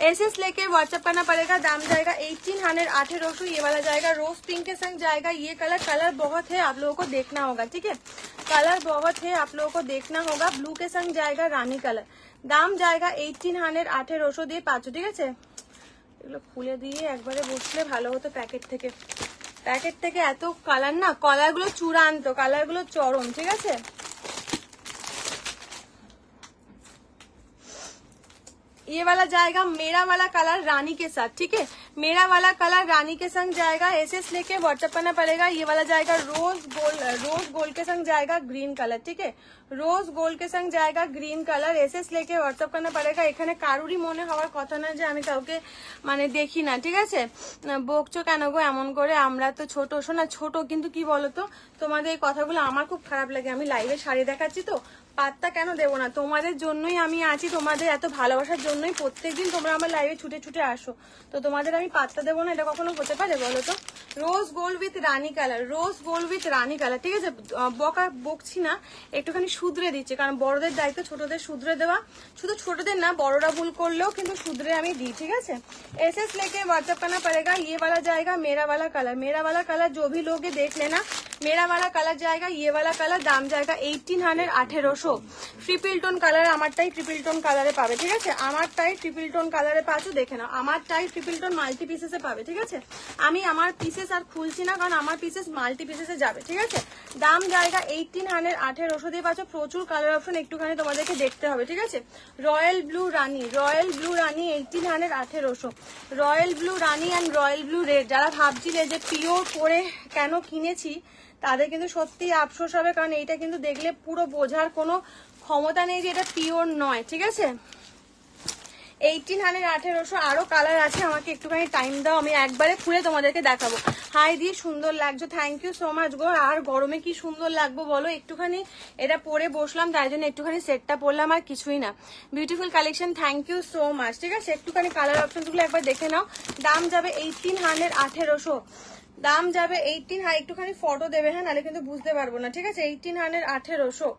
एसएस लेके व्हाट्सएप करना पड़ेगा, दाम जाएगा 1800 1800। ये वाला जाएगा रोज पिंक के संग जाएगा ये कलर। कलर बहुत है, आप लोगों को देखना होगा, ठीक है? कलर बहुत है, आप लोगों को देखना होगा। ब्लू के संग जाएगा रानी कलर, दाम जाएगा 1800 1800 দিয়ে 500, ঠিক আছে? এগুলো খুলে দিয়ে একবারে বসলে ভালো হতো। প্যাকেট থেকে এত কালার না, কালারগুলো চূড়ান্ত, কালারগুলো চরম, ঠিক আছে? ये वाला जाएगा मेरा वाला कलर रानी के साथ, ठीक है? मेरा वाला कलर रानी के संग जाएगा। एसएस लेके व्हाट्सएप करना पड़ेगा। ये वाला जाएगा रोज गोल्ड के संग जाएगा ग्रीन कलर, ठीक है? रोज गोल्ड के संग जाएगा ग्रीन कलर। एसएस लेके व्हाट्सएप करना पड़ेगा। এখানে কারুরই মনে হওয়ার কথা না যে আমি কাউকে মানে দেখি না, ঠিক আছে? বকছো কেন গো এমন করে? আমরা তো ছোট, শোনা ছোট, কিন্তু কি বলতো তোমাদের এই কথাগুলো আমার খুব খারাপ লাগে। আমি লাইভে শাড়ি দেখাচ্ছি তো, পাত্তা কেন দেবো না? তোমাদের জন্যই আমি আছি, তোমাদের এত ভালোবাসার জন্যই প্রত্যেকদিন তোমরা আমার লাইভে ছুটে ছুটে আসো। তো তোমাদের আমি পাত্তা দেবো না, এটা কখনো হতে পারে বলো তো? Rose gold with rani colour, rose gold with rani colour, ঠিক আছে? বকছি না, একটুখানি শুধরে দিচ্ছি, কারণ বড়দের দায়িত্ব ছোটদের শুধরে দেওয়া। শুধু ছোটদের না, বড়রা ভুল করলেও কিন্তু শুধরে আমি দিই, ঠিক আছে? एसएस लेके व्हाट्सएप करना पड़ेगा। ये वाला जाएगा मेरा वाला कलर, मेरा वाला कलर जो भी लोग देख लेना, मेरा वाला कलर जाएगा, ये वाला कलर दाम जाएगा 1800 1800। ট্রিপল টোন কালার, আমারটাই ট্রিপল টোন কালারে পাবে, ঠিক আছে? আমারটাই ট্রিপল টোন কালারে পাচ্ছো, দেখে নাও। আমারটাই ট্রিপল টোন মাল্টি পিসেসে পাবে, ঠিক আছে? আমি আমার পিসেস আর খুলছি না, কারণ আমার পিসেস মাল্টি পিসেসে যাবে, ঠিক আছে? দাম জায়গা 1800 1800 দিয়ে পাচ্ছ। প্রচুর কালার অপশন, একটুখানি তোমাদেরকে দেখতে হবে, ঠিক আছে? Royal blue Rani, royal blue Rani 1800 1800। Royal blue Rani and royal blue red. যারা ভাবছিলে যে পিওর পরে কেন কিনেছি, তাদের কিন্তু সত্যি আফসোস হবে, কারণ এইটা কিন্তু দেখলে পুরো বোঝার কোনো ক্ষমতা নেই যে এটা পিওর নয়, ঠিক আছে? 1800 1800। আরো কালার আছে, আমাকে একটুখানি টাইম দাও, আমি একবারে খুলে তোমাদেরকে দেখাবো। হাই দিয়ে সুন্দর লাগছো, থ্যাংক ইউ সো মাচ গো। আর গরমে কি সুন্দর লাগবো বলো? একটুখানি এটা পরে বসলাম, তাই জন্য একটুখানি সেটটা পরলাম, আর কিছুই না। Beautiful collection, thank you so much, ঠিক আছে? একটুখানি কালার অপশন গুলো একবার দেখে নাও। দাম যাবে 1800 1800। দাম যাবে 1800। একটুখানি ফটো দেবে, হ্যাঁ, নাহলে কিন্তু বুঝতে পারবো না, ঠিক আছে? 1800 1800।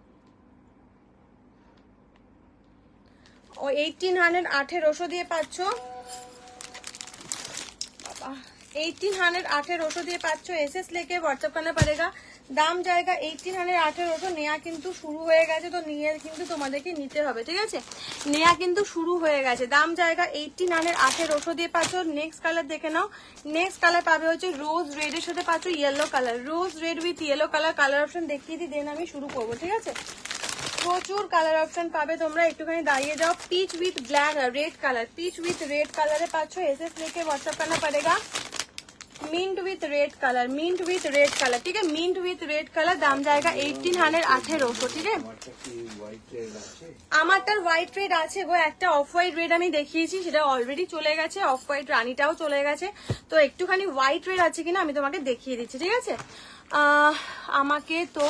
ও 1800 1800 দিয়ে পাচ্ছ बाबा, 1800 1800 দিয়ে পাচ্ছ। এসএস लेके व्हाट्सएप करना पड़ेगा। দাম জায়গা 1800 1800। নেয়া কিন্তু শুরু হয়ে গেছে, তো নিয়ে কিন্তু তোমাদেরকে নিতে হবে, ঠিক আছে? নেয়া কিন্তু শুরু হয়ে গেছে। দাম জায়গা 1800 1800 দিয়ে পাচ্ছ। নেক্সট কালার দেখে নাও। নেক্সট কালার পাবে হচ্ছে রোজ রেড এর সাথে পাচ্ছ yellow colour, rose red with yellow colour. Colour option দেখিয়ে দিই, দেন আমি শুরু করবো, ঠিক আছে? প্রচুর কালার অপশন পাবে তোমরা, একটুখানি দাঁড়িয়ে যাও। Peach with black red colour, peach with red কালারে পাচ্ছ। এসএস लेके व्हाट्सएप करना पड़ेगा। Mint with red colour, mint with red colour, ठीक है? Mint with red colour. दाम जाएगा 1800 1800, ঠিক আছে? আমারটার হোয়াইট রেড আছে গো, একটা অফ হোয়াইট রেড আমি দেখিয়েছি, সেটা অলরেডি চলে গেছে। অফ হোয়াইট রানীটাও চলে গেছে, তো একটুখানি হোয়াইট রেড আছে কিনা আমি তোমাকে দেখিয়ে দিচ্ছি, ঠিক আছে? আমাকে তো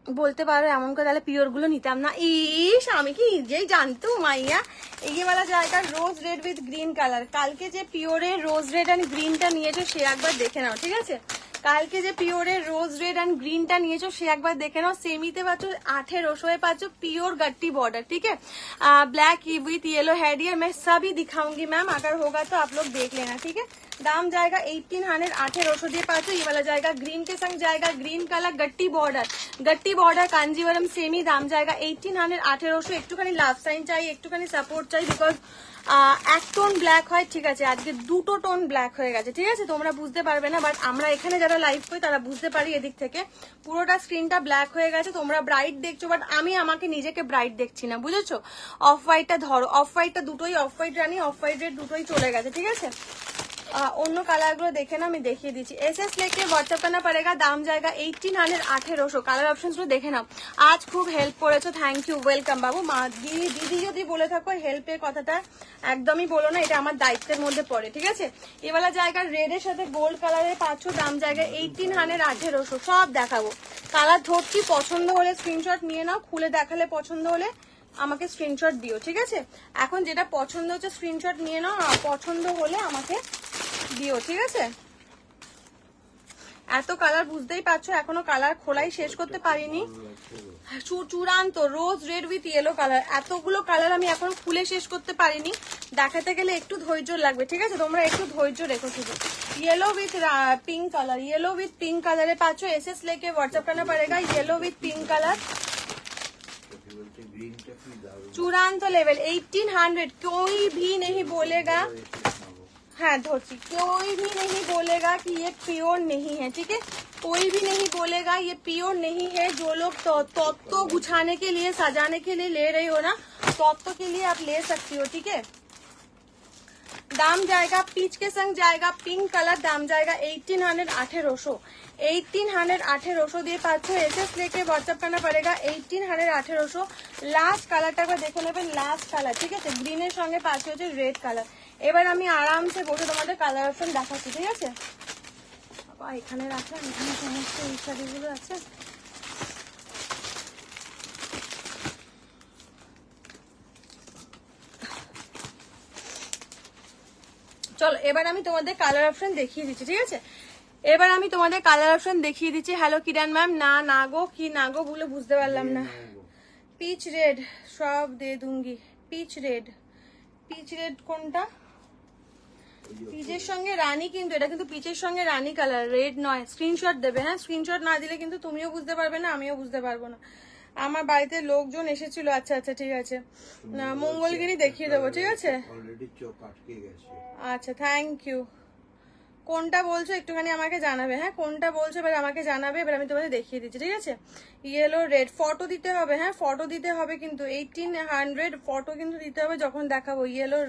বলতে পারো এমন করে, তাহলে পিওর গুলো নিতাম না। ইস, আমি কি যেই জানতো মাইয়া। ये वाला जाएगा rose red with green colour. কালকে যে পিওরের রোজ রেড এন্ড গ্রিনটা নিয়েছো সে একবার দেখে নাও, ঠিক আছে? কালকে যে পিওরের রোজ রেড एंड ग्रीनটা নিয়েছো সে একবার দেখে নাও। সেমিতে পাচ্ছ 1800 পাচ্ছ পিওর गट्टी बॉर्डर, ठीक है? ब्लैक विथ येलो हेडियर मैं सभी दिखाऊंगी मैम, अगर होगा तो आप लोग देख लेना, ठीक है? दाम जाएगा 1800 1800 দিয়ে পাচ্ছ। ये वाला जाएगा ग्रीन के संग जाएगा ग्रीन कलर गट्टी बॉर्डर कांजीवरम सेमी। दाम जाएगा 1800 1800। একটুখানি লাভ সাইন চাই, একটুখানি সাপোর্ট চাই, বিকজ এক টোন ব্ল্যাক হয়, ঠিক আছে? আজকে দুটো টোন ব্ল্যাক হয়ে গেছে, ঠিক আছে? তোমরা বুঝতে পারবে না, বাট আমরা এখানে যারা লাইভ করি তারা বুঝতে পারি। এদিক থেকে পুরোটা স্ক্রিনটা ব্ল্যাক হয়ে গেছে, তোমরা ব্রাইট দেখছো, বাট আমি আমাকে নিজেকে ব্রাইট দেখছি না, বুঝেছো? অফ হোয়াইটটা ধরো, অফ হোয়াইটটা দুটোই, অফ হোয়াইট রানি অফ হোয়াইট রেড দুটোই চলে গেছে, ঠিক আছে? অন্য কালার গুলো দেখে না, আমি দেখিয়ে দিচ্ছি। এসএস लेके व्हाट्सएप करना पड़ेगा। दाम जाएगा 1800 1800। কালার অপশনস গুলো দেখে নাও। আজ খুব হেল্প করেছো, থ্যাংক ইউ, ওয়েলকাম বাবু। মা দিদি যদি বলে থাকো হেল্পের কথাটা একদমই বলো না, এটা আমার দায়িত্বের মধ্যে পড়ে, ঠিক আছে? এবেলা জায়গা রেড এর সাথে গোল্ড কালারের পাচ্ছ। দাম জায়গা 1800 1800। সব দেখাবো, কালার ধরছি, পছন্দ হলে স্ক্রিনশট নিয়ে নাও, খুলে দেখালে পছন্দ হলে আমাকে স্ক্রিনশট দিও, ঠিক আছে? এখন যেটা পছন্দ হচ্ছে স্ক্রিনশট নিয়ে নাও, পছন্দ হলে আমাকে দিও, ঠিক আছে? এত কালার বুঝতেই পারছো, এখনো কালার খোলাই শেষ করতে পারিনি। চূড়ান্ত রোজ রেড উইথ ইয়েলো কালার, এতগুলো কালার আমি এখন খুলে শেষ করতে পারিনি। দেখাতে গেলে একটু ধৈর্য লাগবে, ঠিক আছে? তোমরা একটু ধৈর্য রেখো শুধু। Yellow with pink colour, yellow with pink colour पाचो। एसएस लेके व्हाट्सएप करना पड़ेगा। येलो विथ पिंक कलर चूड़ांत लेवल 1800। कोई भी नहीं बोलेगा, हाँ धोती, कोई भी नहीं बोलेगा कि ये प्योर नहीं है, ठीक है? कोई भी नहीं बोलेगा ये प्योर नहीं है। जो लोग तत्व गुछाने के लिए, सजाने के लिए ले रही हो ना, तत्व के लिए आप ले सकती हो, ठीक है? दाम जाएगा पीच के संग जाएगा पिंक कलर। दाम जाएगा 1800 1800। 1800 1800 দিয়ে পাচ্ছ। এসএস लेके व्हाट्सएप करना पड़ेगा। 1800 1800। লাস্ট কালারটা একবার দেখে নেবেন, লাস্ট কালার, ঠিক আছে? গ্রিনের সঙ্গে পাচ্ছ হচ্ছে রেড কালার। এবার আমি আরামসে বসে তোমাদের কালার অপশন দেখাচ্ছি, ঠিক আছে? বাবা, এখানে রাখলাম, এখানে সমস্ত এই শাড়িগুলো আছে। চলো এবার আমি তোমাদের কালার অপশন দেখিয়ে দিচ্ছি, ঠিক আছে? এবার আমি তোমাদের কালার অপশন দেখিয়ে দিচ্ছি। হ্যালো কিরণ ম্যাম, না গো, কি না গো বলে বুঝতে পারলাম না। পিচ রেড সব দে দুঙ্গি। পিচ রেড কোনটা? পিচের সঙ্গে রানী, কিন্তু এটা কিন্তু পিচের সঙ্গে রানী কালার, রেড নয়। স্ক্রিনশট দেবে, হ্যাঁ? স্ক্রিনশট না দিলে কিন্তু তুমিও বুঝতে পারবে না, আমিও বুঝতে পারবো না। আমার বাড়িতে লোকজন এসেছিল। আচ্ছা আচ্ছা ঠিক আছে, না মঙ্গলগিরি দেখিয়ে দেবো, ঠিক আছে? আচ্ছা থ্যাংক ইউ। কোনটা বলছো একটুখানি আমাকে জানাবে, হ্যাঁ? কোনটা বলছো এবার আমাকে জানাবে, এবার আমি তোমাদের দেখিয়ে দিচ্ছি, ঠিক আছে? ইয়েলো রেড ফটো দিতে হবে, হ্যাঁ ফটো দিতে হবে কিন্তু 1800 ফটো কিন্তু দিতে হবে যখন দেখাবো। ইয়েলো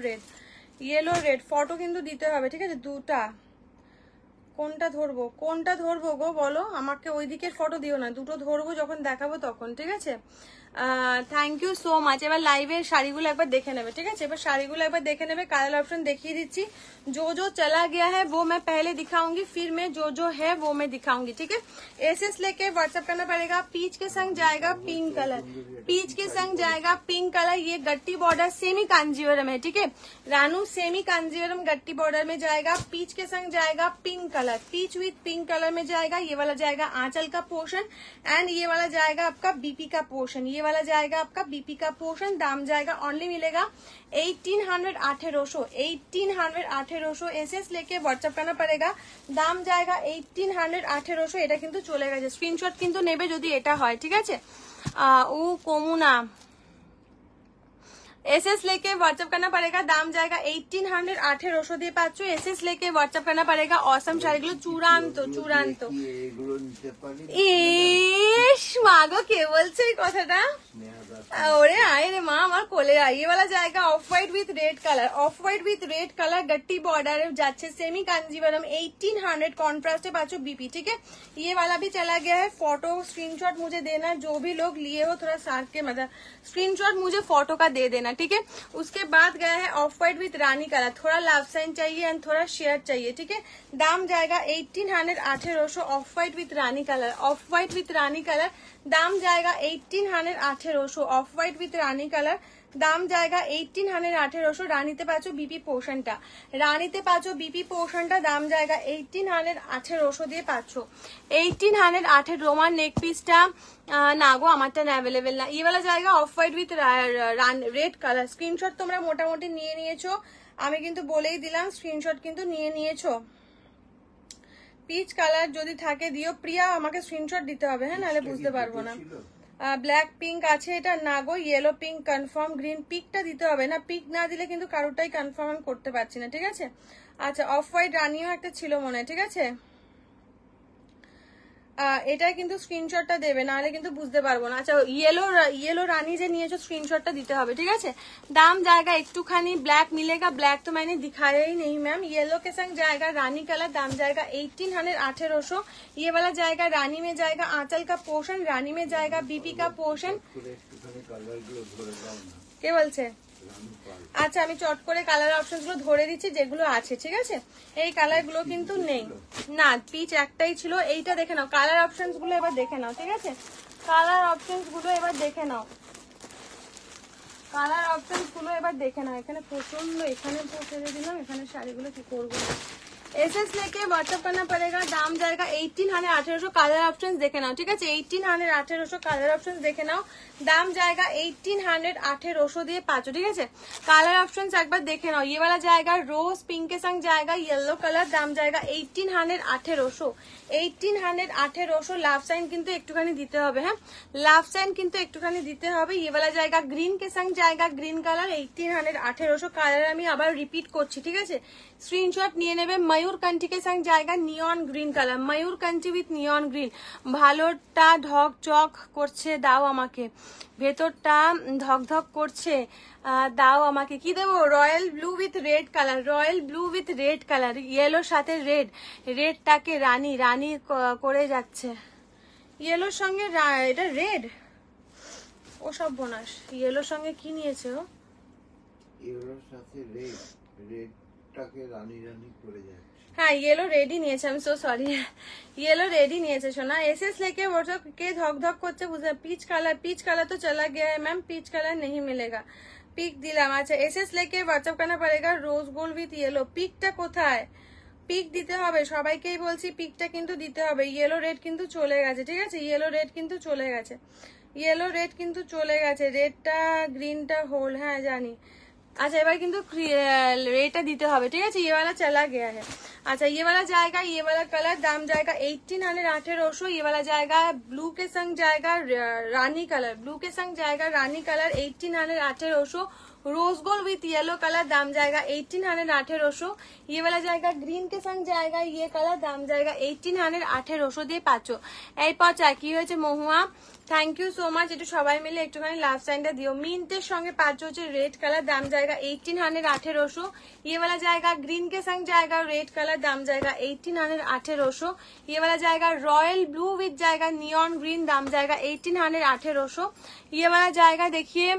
রেড ফটো কিন্তু দিতে হবে, ঠিক আছে? দুটা। কোনটা ধরবো গো বলো আমাকে, ওই দিকের ফটো দিও না, দুটো ধরবো যখন দেখাবো তখন, ঠিক আছে? Thank you so much. এবার লাইভের শাড়িগুলো একবার দেখে নেবে, ঠিক আছে? এবার শাড়িগুলো একবার দেখে নেবে, কালার অপশন দেখিয়ে দিচ্ছি। जो चला गया है वो मैं पहले दिखाऊंगी, फिर मैं जो है वो मैं दिखाऊंगी, ठीक है? एसएस लेके व्हाट्सएप करना पड़ेगा। पीच के संग जाएगा पिंक कलर, पीच के संग जाएगा पिंक कलर। ये गट्टी बॉर्डर सेमी कांजीवरम है, ठीक है? रानू सेमी कांजीवरम गट्टी बॉर्डर में जाएगा। पीच के संग जाएगा pink colour, peach with pink colour में जाएगा। ये वाला जाएगा आंचल का पोर्शन एंड ये वाला जाएगा आपका बीपी का पोर्शन, ये वाला जाएगा आपका बीपी का पोर्शन। दाम जाएगा ओनली मिलेगा 1800 एसएस लेके व्हाट्सएप करना पड़ेगा। दाम जाएगा 1800। এটা কিন্তু চলে গেছে, স্ক্রিনশট কিন্তু নেবে যদি এটা হয়, ঠিক আছে? ও কমুনা एसएस लेके व्हाट्सएप करना पड़ेगा। दाम जाएगा 1800 দিয়ে পাচ্ছ। एसएस लेके व्हाट्सएप करना पड़ेगा। অসম শাড়িগুলো চূড়ান্ত। ইস মাগো, কে বলছে এই কথাটা? ওরে আয় রে মা, আমার কোলে আয়। ये वाला जाएगा of white with red colour गट्टी बॉर्डर যাচ্ছে सेमी कांजीवरम 1800 कॉन्ट्रास्ट पाँच बीपी, ठीक है? ये वाला भी चला गया है। फोटो स्क्रीनशॉट मुझे देना, जो भी लोग लिए हो थोड़ा साथ के, मतलब स्क्रीनशॉट मुझे फोटो का दे देना, ठीक है? उसके बाद गया है ऑफ व्हाइट विथ रानी कलर, थोड़ा लव साइन चाहिए एंड थोड़ा शेयर चाहिए, ठीक है? दाम जाएगा 1800 ऑफ व्हाइट विथ रानी कलर, दाम जाएगा 1800 ऑफ व्हाइट विथ रानी कलर। দাম জায়গা 1800। রানীতে পাচ্ছ বিপি পোর্শনটা, দাম জায়গা 1800 দিয়ে পাচ্ছ। 1800 রোমান নেক পিসটা না গো, আমারটা অ্যাভেলেবেল না। ইয়ে वाला জায়গা off white with red colour. Screenshot তোমরা মোটামুটি নিয়ে নিয়েছো, আমি কিন্তু বলেই দিলাম স্ক্রিনশট কিন্তু নিয়ে নিয়েছো। পিচ কালার যদি থাকে দিও। প্রিয়া আমাকে স্ক্রিনশট দিতে হবে, হ্যাঁ, নাহলে বুঝতে পারবো না। ব্ল্যাক পিঙ্ক আছে, এটা না গো। Yellow pink confirm. গ্রিন পিকটা দিতে হবে না, পিক না দিলে কিন্তু কারোটাই কনফার্ম আমি করতে পারছি না, ঠিক আছে? আচ্ছা অফ হোয়াইট রানিও একটা ছিল মনে হয়, ঠিক আছে? এটা কিন্তু স্ক্রিনশটটা দেবে, নাহলে কিন্তু বুঝতে পারবো না। আচ্ছা ইয়েলো রানী যে নিয়েছো স্ক্রিনশটটা দিতে হবে, ঠিক আছে? दाम जाएगा একটুখানি ब्लैक मिलेगा, ब्लैक तो मैंने दिखाया ही नहीं मैम। येलो के संग जाएगा रानी कलर, दाम जाएगा 1800। ये वाला जाएगा रानी में जाएगा आंचल का पोर्शन, रानी में जाएगा बीपी का पोर्शन। কে বলছে? আচ্ছা আমি চট করে কালার অপশন গুলো ধরে দিচ্ছি যেগুলো আছে, ঠিক আছে? এই কালার গুলো কিন্তু নেই না, পিচ একটাই ছিল। এইটা দেখে নাও, কালার অপশন গুলো এবার দেখে নাও, ঠিক আছে? কালার অপশন গুলো এবার দেখে নাও, এখানে প্রচন্ড, এখানে ছেড়ে দিলাম, এখানে শাড়িগুলো কি করবো? एसएस लेके व्हाट्सएप करना पड़ेगा। दाम जाएगा 1800। কালার অপশন দেখে নাও, ঠিক আছে? 1800 কালার অপশন দেখে নাও। দাম जाएगा 1800 দিয়ে পাঁচো, ঠিক আছে? কালার অপশন একবার দেখে নাও। ये वाला जाएगा रोज पिंक के संग जाएगा येलो कलर, दाम जाएगा 1800। 1800 লাভ সাইন কিন্তু একটুখানি দিতে হবে, হ্যাঁ, লাভ সাইন কিন্তু একটুখানি দিতে হবে। ये वाला जाएगा ग्रीन के संग जाएगा ग्रीन कलर 1800। কালার আমি আবার রিপিট করছি, ঠিক আছে? স্ক্রিনশট নিয়ে নেবে। ময়ূর কান্টি के संग जाएगा নিয়ন green colour, Mayur country with neon green. ভালোটা ঢক চক করছে, দাও আমাকে। ভেতরটা ধকধক করছে, দাও আমাকে। কি দেবো? Royal blue with red colour, ইয়েলোর সাথে রেডটাকে রানী করে যাচ্ছে। ইয়েলোর সঙ্গে এটা রেড, ও সব বোনাস। ইয়েলোর সঙ্গে কি নিয়েছে ও? ইয়েলোর সাথে রেডটাকে রানী করে যাচ্ছে। হ্যাঁ येलो রেডি নিয়েছে, আমি সো সরি, येलो रेडी নিয়েছে সোনা। एसएस लेके व्हाट्सएप के धक धक করছে বুঝে। पीच कलर तो चला गया है मैम, पीच कलर नहीं मिलेगा। पिक দিলাম। আচ্ছা एसएस लेके व्हाट्सएप करना पड़ेगा रोज गोल्ड विथ येलो। পিকটা কোথায়? পিক দিতে হবে, সবাইকেই বলছি পিকটা কিন্তু দিতে হবে। ইয়েলো রেড কিন্তু চলে গেছে, ঠিক আছে, ইয়েলো রেড কিন্তু চলে গেছে, ইয়েলো রেড কিন্তু চলে গেছে, রেডটা গ্রিনটা হোল, হ্যাঁ জানি। अच्छा এবার কিন্তু रेटा দিতে হবে, ঠিক আছে। ये वाला चला गया है। अच्छा ये वाला जाएगा, ये वाला कलर दाम जाएगा 1818। ये वाला जाएगा ब्लू के संग जाएगा रानी कलर, ब्लू के संग जाएगा rani colour 1818। Rose gold with yellow colour दाम जाएगा 1818। ये वाला जाएगा ग्रीन के संग जाएगा ये कलर दाम जाएगा 1818 দিয়ে পাচ্ছ। এরপর কি হয়েছে মহুয়া, থ্যাংক ইউ সো মাচ। একটু সবাই মিলে একটুখানি লাভ সাইনটা দিও। মিন্টের সঙ্গে পাচ্ছ হচ্ছে रेड कलर दाम जाएगा 1818। ये वाला जाएगा ग्रीन के संग जाएगा रेड कलर दाम जाएगा 1818। ये वाला जाएगा रॉयल ब्लू विथ जाएगा नियॉन ग्रीन दाम जाएगा 1818। ये वाला जाएगा देखिए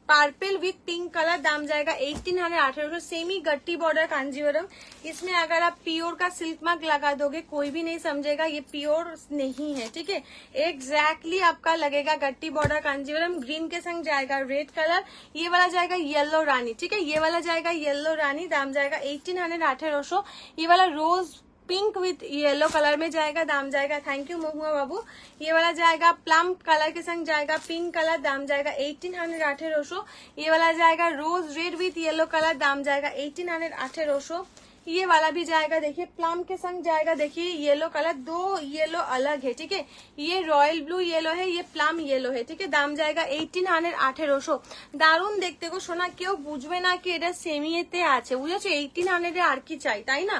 पर्पल विथ पिंक कलर दाम जाएगा 1818। सेमी गट्टी बॉर्डर कांजीवरम। इसमें अगर आप प्योर का सिल्क मार्क लगा दोगे कोई भी नहीं समझेगा ये प्योर नहीं है, ठीक है। एग्जैक्टली आपका लगेगा गट्टी बॉर्डर कांजीवरम। ग्रीन के संग जाएगा रेड कलर। ये वाला जाएगा येलो रानी, ठीक है, ये वाला जाएगा येलो रानी दाम जाएगा 1818। ये वाला rose pink with yellow colour में जाएगा दाम जाएगा, थैंक यू महुआ बाबू। ये वाला जाएगा प्लम कलर के संग जाएगा पिंक कलर दाम जाएगा 1818। ये वाला जाएगा rose red with yellow colour दाम जाएगा 1818। ये वाला भी जाएगा देखिए प्लम के संग जाएगा, देखिए येलो कलर, दो येलो अलग है, ठीक है, ये रॉयल ब्लू येलो है, ये प्लम येलो है, ठीक है, दाम जाएगा 1818। দারুন দেখতে গো সোনা, কেউ বুঝবে না কি এটা সেমিয়েতে আছে, বুঝেছো। 1800 আর কি চাই, তাই না,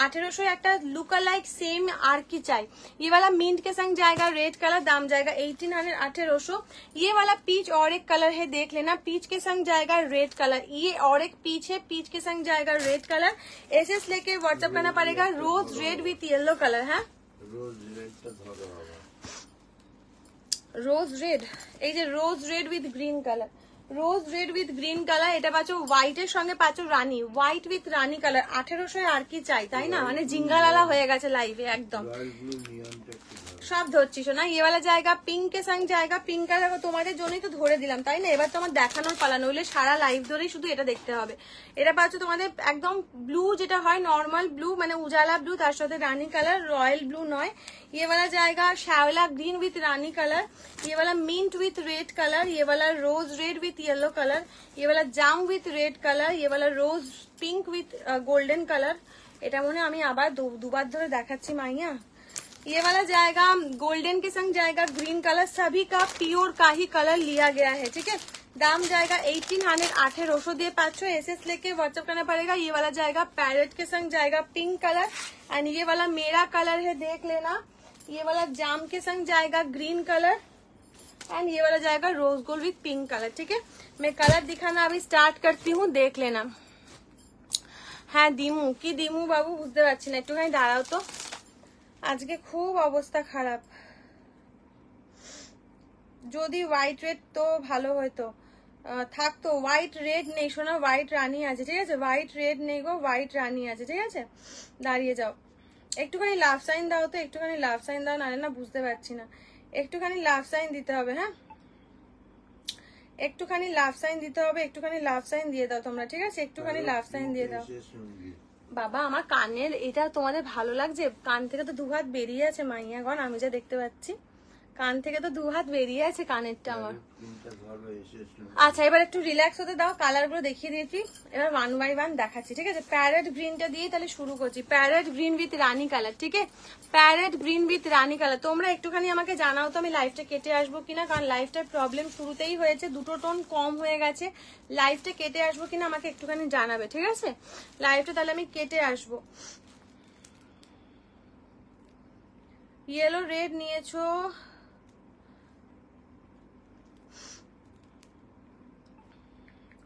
1800 একটা लुक लाइक सेम আর কি চাই। ये वाला मिंट के संग जाएगा रेड कलर दाम जाएगा 1818। ये वाला पीच और एक कलर है देख लेना, पीच के संग जाएगा रेड कलर, ये और एक पीच है, पीच के संग जाएगा रेड कलर। एसएस लेके व्हाट्सएप करना पड़ेगा rose red with yellow colour. है रोज रेड, এই যে rose red with green colour, rose red with green colour, এটা পাচ্ছ হোয়াইটের সঙ্গে পাচ্ছ rani, white with rani colour. 1800 আর কি চাই, তাই না, মানে জিঙ্গালালা হয়ে গেছে লাইভে একদম, সব ধরছি শোনা। ये वाला जाएगा पिंक के संग जाएगा पिंक कलर, তোমাদের জন্যই তো ধরে দিলাম, তাই না, এবার তোমার দেখানোর পালা, নইলে সারা লাইভ ধরেই শুধু এটা দেখতে হবে। এটা পাচ্ছ তোমাদের একদম ব্লু যেটা হয় নর্মাল ব্লু, মানে উজালা ব্লু, তার সাথে রানী কালার, রয়্যাল ব্লু নয়। ये वाला जाएगा श्यावला ग्रीन विथ रानी कलर। ये वाला मिंट विथ रेड कलर। ये वाला rose red with yellow colour. ये वाला जाम विथ रेड कलर। ये वाला rose pink with golden colour. এটা মনে আমি আবার দুবার ধরে দেখাচ্ছি মাইয়া। ये वाला जाएगा गोल्डन के संग जाएगा ग्रीन कलर, सभी का प्योर का ही कलर लिया गया है, ठीक है। दाम जाएगा 1818 দিয়ে पाँच एसएस लेके व्हाट्सएप करना पड़ेगा। ये वाला जाएगा पैरेट के संग जाएगा पिंक कलर, एंड ये वाला मेरा कलर है देख लेना। ये वाला जाम के संग जाएगा ग्रीन कलर, एंड ये वाला जाएगा rose gold with pink colour, ठीक है। मैं कलर दिखाना अभी स्टार्ट करती हूँ, देख लेना। हाँ दिमू की दिमू बाबू বুঝতে পারছি না, একটুখানি দাঁড়াও তো, আজকে খুব অবস্থা খারাপ। যদি হোয়াইট রেড তো ভালো হয়তো থাকতো, হোয়াইট রেড নেই শোনা, হোয়াইট রানী আছে, ঠিক আছে, হোয়াইট রেড নেই গো, হোয়াইট রানী আছে, ঠিক আছে। দাঁড়িয়ে যাও, একটুখানি লাভ সাইন দাও তো, একটুখানি লাভ সাইন দাও, নাহলে না বুঝতে পারছি না, একটুখানি লাভ সাইন দিতে হবে। হ্যাঁ একটুখানি লাভ সাইন দিতে হবে, একটুখানি লাভ সাইন দিয়ে দাও তোমরা, ঠিক আছে, একটুখানি লাভ সাইন দিয়ে দাও। বাবা আমার কানের এটা তোমাদের ভালো লাগছে, কান থেকে তো 2 হাত বেরিয়ে আছে মাইয়াগণ, আমি যা দেখতে পাচ্ছি কান থেকে তো 2 হাত বেরিয়ে আছে কানেরটা আমার। আচ্ছা এবার একটু রিল্যাক্স হতে দাও, কালার গুলো দেখিয়ে দিয়েছি, এবার 1 বাই 1 দেখাচ্ছি, ঠিক আছে। প্যারেট গ্রিনটা দিয়ে তাহলে শুরু করছি, parrot green with rani colour, ঠিক আছে, parrot green with rani colour. তোমরা একটুখানি আমাকে জানাও তো আমি লাইভটা কেটে আসবো কিনা, কারণ লাইভটার প্রবলেম শুরুতেই হয়েছে, 2টো টোন কম হয়ে গেছে, লাইভটা কেটে আসবো কিনা আমাকে একটুখানি জানাবে, ঠিক আছে, লাইভটা তাহলে আমি কেটে আসবো। ইয়েলো রেড নিয়েছো,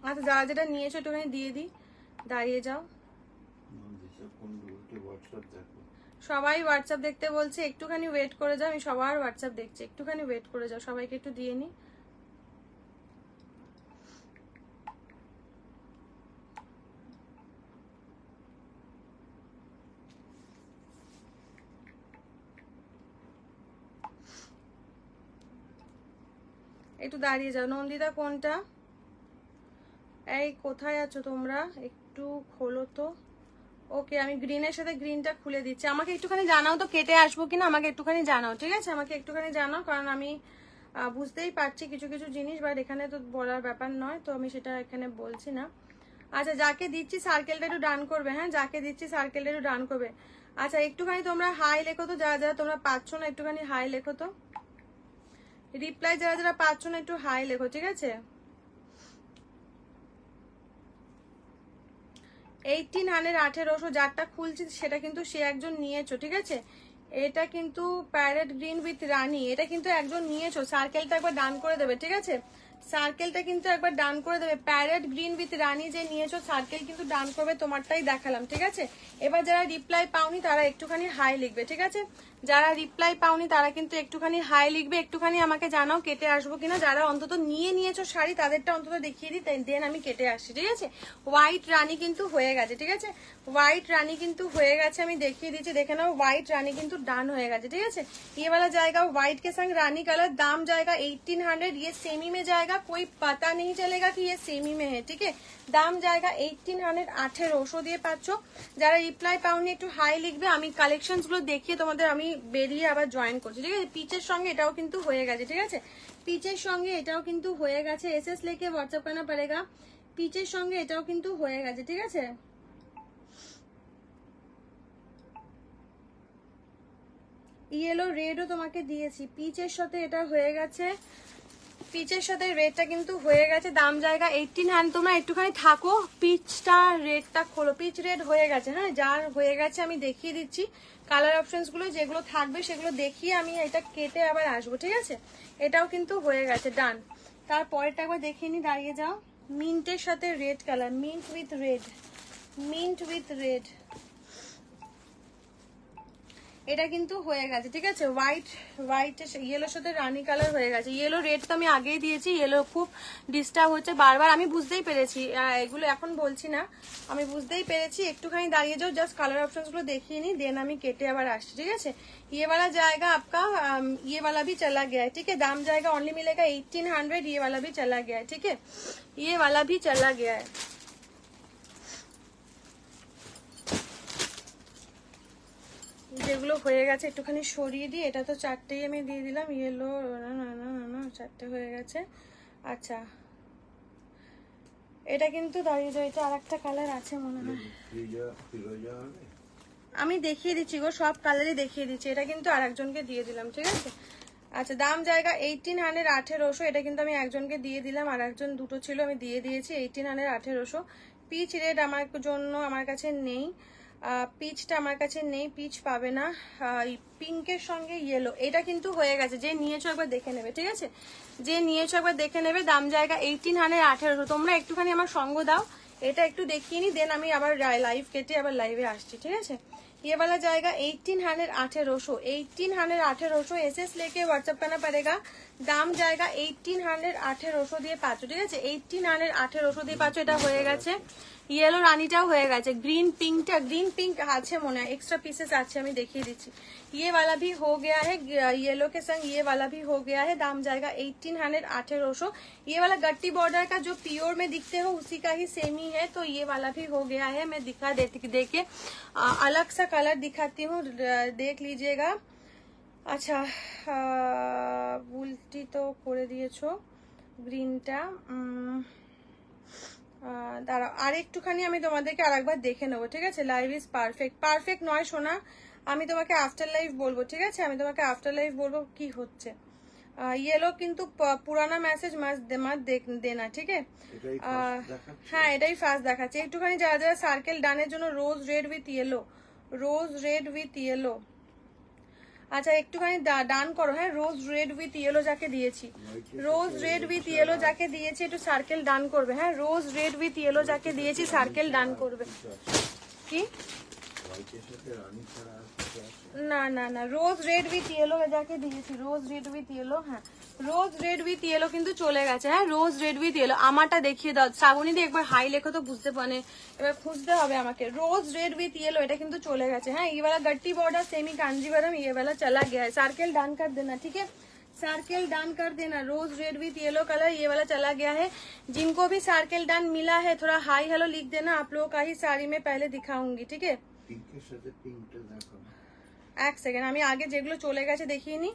আচ্ছা যারা যেটা নিয়েছো একটুখানি দিয়ে দিই, দাঁড়িয়ে যাও, সবাই হোয়াটসঅ্যাপ দেখতে বলছে, একটুখানি ওয়েট করে যাও, আমি সবার হোয়াটসঅ্যাপ দেখছি, একটুখানি ওয়েট করে যাও, সবাইকে একটু দিয়ে নি। একটু দাঁড়িয়ে যাও। নন্দিতা কোনটা? এই কোথায় আছো তোমরা? একটু খোলো তো। ওকে, আমি গ্রিনের সাথে গ্রিনটা খুলে দিচ্ছি। আমাকে একটুখানি জানাও তো কেটে আসবো কিনা, আমাকে একটুখানি জানাও, ঠিক আছে? আমাকে একটুখানি জানাও, কারণ আমি বুঝতেই পারছি কিছু কিছু জিনিস, বাট এখানে তো বলার ব্যাপার নয়, তো আমি সেটা এখানে বলছি না। আচ্ছা, যাকে দিচ্ছি সার্কেলটা একটু ডান করবে। হ্যাঁ, যাকে দিচ্ছি সার্কেলটা একটু ডান করবে। আচ্ছা, একটুখানি তোমরা হাই লেখো তো, যারা যারা তোমরা পাচ্ছ না একটুখানি হাই লেখো তো। রিপ্লাই যারা যারা পাচ্ছ না একটু হাই লেখো, ঠিক আছে? 1818 যারটা খুলছি সেটা কিন্তু সে একজন নিয়েছো, ঠিক আছে? এটা কিন্তু প্যারেট গ্রিন উইথ রানী, এটা কিন্তু একজন নিয়েছো। সার্কেলটা একবার ডান করে দেবে, ঠিক আছে? সার্কেলটা কিন্তু একবার ডান করে দেবে। প্যারেট গ্রিন উইথ রানী যে নিয়েছো সার্কেল কিন্তু ডান করবে, তোমারটাই দেখালাম, ঠিক আছে? এবার যারা রিপ্লাই পাওনি তারা একটুখানি হাই লিখবে, ঠিক আছে? যারা রিপ্লাই পাওনি তারা কিন্তু একটুখানি হাই লিখবে। একটুখানি আমাকে জানাও কেটে আসবো কিনা। যারা অন্তত নিয়েছো শাড়ি তাদেরটা অন্তত দেখিয়ে দিই, দেন আমি কেটে আসছি, ঠিক আছে? হোয়াইট রানী কিন্তু হয়ে গেছে, ঠিক আছে? হোয়াইট রানী কিন্তু হয়ে গেছে, আমি দেখিয়ে দিচ্ছি, দেখে নাও। হোয়াইট রানী কিন্তু ডান হয়ে গেছে, ঠিক আছে? ये वाला जाएगा व्हाइट के संग रानी कलर, दाम जाएगा 1800। ये सेमी में जाएगा, कोई पता नहीं चलेगा कि ये सेमी में है, ठीक है? দাম জায়গা 1818 দিয়ে পাচ্ছ। যারা রিপ্লাই পাওনি একটু হাই লিখবে। আমি কালেকশনস গুলো দেখিয়ে তোমাদের আমি বেরিয়ে আবার জয়েন করছি, ঠিক আছে? পিচের সঙ্গে এটাও কিন্তু হয়ে গেছে, ঠিক আছে? পিচের সঙ্গে এটাও কিন্তু হয়ে গেছে। এসএস লিখে হোয়াটসঅ্যাপ করনা পড়েগা। পিচের সঙ্গে এটাও কিন্তু হয়ে গেছে, ঠিক আছে? ইয়েলো রেডও তোমাকে দিয়েছি। পিচের সাথে এটা হয়ে গেছে, পিচের সাথে রেডটা কিন্তু হয়ে গেছে। দাম জায়গা 1800। তোমরা একটুখানি থাকো, পিচটা রেডটা খোলো। পিচ রেড হয়ে গেছে, হ্যাঁ, যার হয়ে গেছে আমি দেখিয়ে দিচ্ছি। কালার অপশনস গুলো যেগুলো থাকবে সেগুলো দেখিয়ে আমি এটা কেটে আবার আসবো, ঠিক আছে? এটাও কিন্তু হয়ে গেছে, ডান। তারপরেরটা একবার দেখিয়ে নি, দাঁড়িয়ে যাও। মিন্টের সাথে red colour, mint with red, mint with red, এটা কিন্তু হয়ে গেছে, ঠিক আছে? হোয়াইট ইয়েলোর সাথে রানী কালার হয়ে গেছে। ইয়েলো রেড তো আমি আগেই দিয়েছি। ইয়েলো খুব ডিস্টার্ব হচ্ছে বারবার, আমি বুঝতেই পেরেছি। এগুলো এখন বলছি না, আমি বুঝতেই পেরেছি। একটুখানি দাঁড়িয়ে যাও, জাস্ট কালার অপশনস গুলো দেখিয়ে নি, দেন আমি কেটে আবার আসছি, ঠিক আছে? ये वाला जाएगा आपका, ये वाला भी चला गया है, ठीक है? दाम जाएगा ओनली मिलेगा 1800। ये वाला भी चला गया है, ठीक है? ये वाला भी चला गया है। যেগুলো হয়ে গেছে একটুখানি সরিয়ে দিই। এটা তো চারটেই আমি দিয়ে দিলাম। ইয়েলো না চারটে হয়ে গেছে। আচ্ছা, এটা কিন্তু দাঁড়িয়ে যায়, এটা আর একটা কালার আছে মনে হয়, আমি দেখিয়ে দিচ্ছি গো, সব কালারই দেখিয়ে দিচ্ছি। এটা কিন্তু আর একজনকে দিয়ে দিলাম, ঠিক আছে? আচ্ছা, দাম জায়গা 1818। এটা কিন্তু আমি একজনকে দিয়ে দিলাম, আর একজন দুটো ছিল আমি দিয়ে দিয়েছি। 1818। পিচ রেড আমার জন্য আমার কাছে নেই, পিচটা আমার কাছে নেই, পিচ পাবে না। পিঙ্কের সঙ্গে ইয়েলো, এটা কিন্তু হয়ে গেছে। যে নিয়েছো একবার দেখে নেবে, ঠিক আছে? যে নিয়েছো একবার দেখে নেবে। দাম জায়গা 1818। তোমরা একটুখানি আমার সঙ্গ দাও, এটা একটু দেখিয়ে নি, দেন আমি আবার লাইভ কেটে আবার লাইভে আসছি, ঠিক আছে? ये वाला जाएगा 1818। 1818 एसएस लेके व्हाट्सएप करना पड़ेगा। দাম জায়গা 1818 দিয়ে পাচ্ছ, ঠিক আছে? 1818 দিয়ে পাচ্ছ। এটা হয়ে গেছে। ইয়েলো রানীটাও হয়ে গেছে। গ্রিন পিঙ্ক আছে মনে হয়, এক্সট্রা পিसेस আছে, আমি দেখিয়ে দিচ্ছি। ये वाला भी हो गया है, येलो के संग ये वाला भी हो गया है। दाम जाएगा 1818। ये वाला गट्टी बॉर्डर का जो प्योर में दिखते हो उसी का ही सेम ही है, तो ये वाला भी हो गया है। मैं दिखा देती, देखिए अलग सा कलर दिखाती हूँ, देख लीजिएगा। আচ্ছা, উল্টি তো করে দিয়েছো গ্রিনটা। দাঁড়াও, আর একটুখানি আমি তোমাদেরকে আরেকবার দেখে নেবো, ঠিক আছে? লাইভ ইজ পারফেক্ট নয় সোনা, আমি তোমাকে আফটার লাইভ বলবো, ঠিক আছে? আমি তোমাকে আফটার লাইভ বলবো কি হচ্ছে। येलो কিন্তু পুরানা মেসেজ মাস্ট দেনা, ঠিক আছে? হ্যাঁ, এটাই ফার্স্ট দেখাচ্ছে। একটুখানি যারা যারা সার্কেল ডানের জন্য রোজ রেড উইথ ইয়েলো, আচ্ছা একটুখানি ডান করো। হ্যাঁ, রোজ রেড উইথ ইয়েলো যাকে দিয়েছি, রোজ রেড উইথ ইয়েলো যাকে দিয়েছি একটু সার্কেল ডান করবে। হ্যাঁ, রোজ রেড উইথ ইয়েলো যাকে দিয়েছি সার্কেল ডান করবে। কি না না না, রোজ রেড উইথ ইয়েলো যাকে দিয়েছি, রোজ রেড উইথ ইয়েলো। হ্যাঁ, রোজ রেড উইথ ইয়েলো কিন্তু চলে গেছে। হ্যাঁ, রোজ রেড উইথ ইয়েলো। আমারটা দেখিয়ে দাও শ্রাবণী দিয়ে, একবার হাই লেখো তো, বুঝতে মানে এবার খুঁজতে হবে আমাকে। রোজ রেড উইথ ইয়েলো এটা কিন্তু চলে গেছে। হ্যাঁ, ये वाला गट्टी बॉर्डर सेमी कांजीवरम ये वाला चला गया है। सर्कल डान कर देना, ठीक है? सर्किल डन कर देना। रोज रेड विथ येलो कलर ये वाला चला गया है। जिनको भी सर्किल डन मिला है थोड़ा हाई हेलो लिख देना। आप लोगों का ही साड़ी में पहले दिखाऊंगी, ठीक है। एक सेकेंड, আমি আগে যেগুলো চলে গেছে দেখিয়ে নি,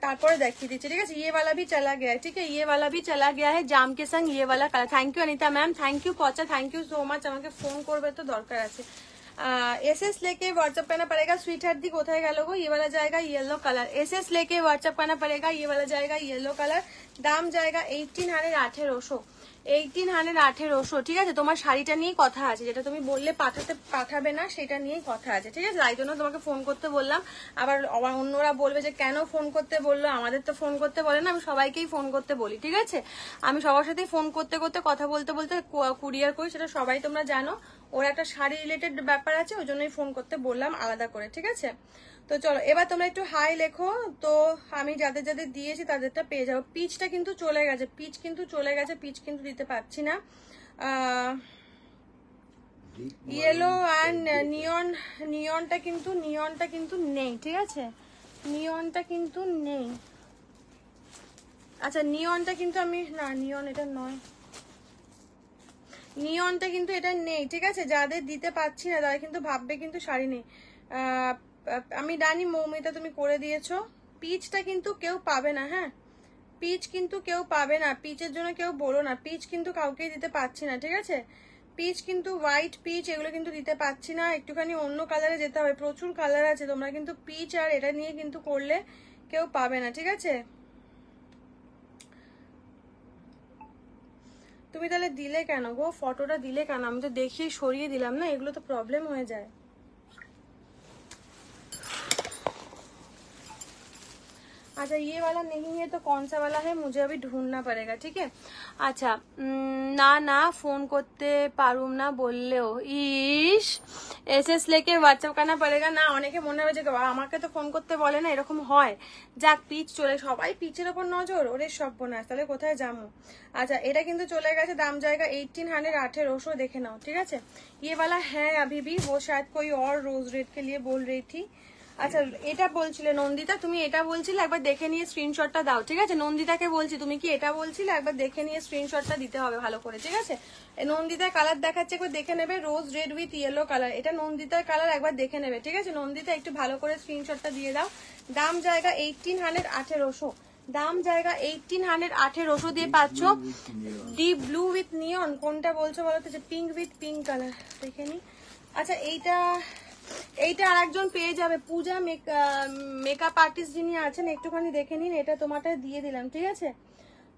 তারপরে দেখিয়ে দিচ্ছি, ঠিক আছে। ये वाला भी चला गया है, ठीक है। ये वाला भी चला गया है जाम के संग ये वाला colour. Thank you Anita ma'am, thank you पचा, थैंक यू सो माच। আমাকে ফোন করবে তো দরকার আছে। एसएस लेके व्हाट्सएप करना पड़ेगा। स्वीट हार्ट दी कोথায় গেল গো? ये वाला जाएगा येलो कलर। एसएस लेके व्हाट्सएप करना पड़ेगा। ये वाला जाएगा येलो कलर। दाम जाएगा 1818। 1818, ঠিক আছে। তোমার শাড়িটা নিয়ে কথা আছে, যেটা তুমি বললে পাঠাবে না সেটা নিয়েই কথা আছে, ঠিক আছে। তাই জন্য তোমাকে ফোন করতে বললাম। আবার অন্যরা বলবে যে কেন ফোন করতে বললো, আমাদের তো ফোন করতে বলে না, আমি সবাইকেই ফোন করতে বলি, ঠিক আছে। আমি সবার সাথেই ফোন করতে করতে কথা বলতে বলতে কুরিয়ার করি, সেটা সবাই তোমরা জানো। ওর একটা শাড়ি রিলেটেড ব্যাপার আছে, ওই জন্যই ফোন করতে বললাম আলাদা করে, ঠিক আছে। তো চলো এবার তোমরা একটু হাই লেখো, তো আমি যাদের যাদের দিয়েছি তাদেরটা পেয়ে যাবো। পিচটা কিন্তু চলে গেছে, পিচ কিন্তু চলে গেছে, পিচ কিন্তু দিতে পারছি না। ইয়েলো আর নিয়নটা কিন্তু নেই, ঠিক আছে। নিয়নটা কিন্তু নেই। আচ্ছা নিয়নটা কিন্তু আমি না, নিয়ন এটা নয়, নিয়নটা কিন্তু এটা নেই, ঠিক আছে। যাদের দিতে পারছি না তারা কিন্তু ভাববে কিন্তু শাড়ি নেই। আমি জানি মৌমিতা তুমি করে দিয়েছো। পিচটা কিন্তু কেউ পাবে না, হ্যাঁ পিচ কিন্তু কেউ পাবে না, পিচের জন্য কেউ বলো না। পিচ কিন্তু কাউকেই দিতে পারছি না, ঠিক আছে। পিচ কিন্তু হোয়াইট পিচ এগুলো কিন্তু দিতে পারছি না, একটুখানি অন্য কালারে যেতে হবে। প্রচুর কালার আছে, তোমরা কিন্তু পিচ আর এটা নিয়ে কিন্তু করলে কেউ পাবে না, ঠিক আছে। তুমি তাহলে দিলে কেন গো ফটোটা, দিলে কেন? আমি তো দেখিয়ে সরিয়ে দিলাম না, এগুলো তো প্রবলেম হয়ে যায়। अच्छा ये वाला नहीं है तो कौन सा वाला है मुझे अभी ढूंढना पड़ेगा, ठीक है। अच्छा না না ফোন করতে পারুম না বললেও ইস এসএস লেকে হোয়াটসঅ্যাপ কানা পড়েগা না। অনেকে মনে হবে যে আমাকে তো ফোন করতে বলে না, এরকম হয়। যাক পিচ চলে, সবাই পিচের ওপর নজর, ওরে সব বোনাস, তাহলে কোথায় যাবো। আচ্ছা এটা কিন্তু চলে গেছে, দাম জায়গা 1818 দেখে নাও, ঠিক আছে। ये वाला है अभी भी, वो शायद कोई और रोज रेड के लिए बोल रही थी। আচ্ছা এটা বলছিলে নন্দিতা, তুমি এটা বলছিলে, একবার দেখে নিয়ে স্ক্রিনশটটা দাও, ঠিক আছে। নন্দিতাকে বলছি তুমি কি এটা বলছিলে, একবার দেখে নিয়ে স্ক্রিনশটটা দিতে হবে ভালো করে, ঠিক আছে। নন্দিতার কালার দেখাচ্ছে, একবার দেখে নেবে। রোজ রেড উইথ ইয়েলো কালার, এটা নন্দিতার কালার, একবার দেখে নেবে, ঠিক আছে। নন্দিতা একটু ভালো করে স্ক্রিনশটটা দিয়ে দাও। দাম জায়গা 1818, দাম জায়গা 1818 দিয়ে পাচ্ছ। ডিপ ব্লু উইথ নিয়ন, কোনটা বলছো বলো তো? পিঙ্ক উইথ পিঙ্ক কালার দেখে নি। আচ্ছা এইটা আরেকজন পেয়ে যাবে, পূজা মেকআপ আর্টিস্ট যিনি আছেন, একটুখানি দেখে নিন। এটা তোমারটা দিয়ে দিলাম, ঠিক আছে।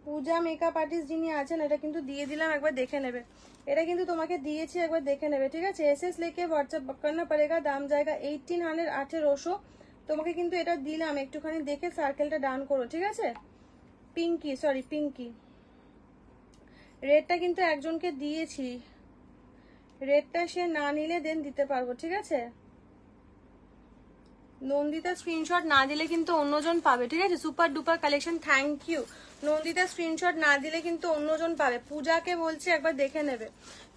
পূজা মেকআপ আর্টিস্ট যিনি আছেন এটা কিন্তু দিয়ে দিলাম, একবার দেখে নেবে। এটা কিন্তু তোমাকে দিয়েছি, একবার দেখে নেবে, ঠিক আছে। এসএস लेके व्हाट्सएप करना पड़ेगा। দাম জায়গা 1818, তোমাকে কিন্তু এটা দিলাম, একটুখানি দেখে সার্কেলটা ডান করো, ঠিক আছে। পিঙ্কি, সরি পিঙ্কি, রেডটা কিন্তু একজনকে দিয়েছি, রেডটা সে না নিলে দেন দিতে পারবো, ঠিক আছে। নন্দিতা স্ক্রিনশট না দিলে কিন্তু অন্যজন পাবে, ঠিক আছে। Super duper collection, thank you. Nandita screenshot না দিলে কিন্তু অন্যজন পাবে। পূজাকে বলছি একবার দেখে নেবে।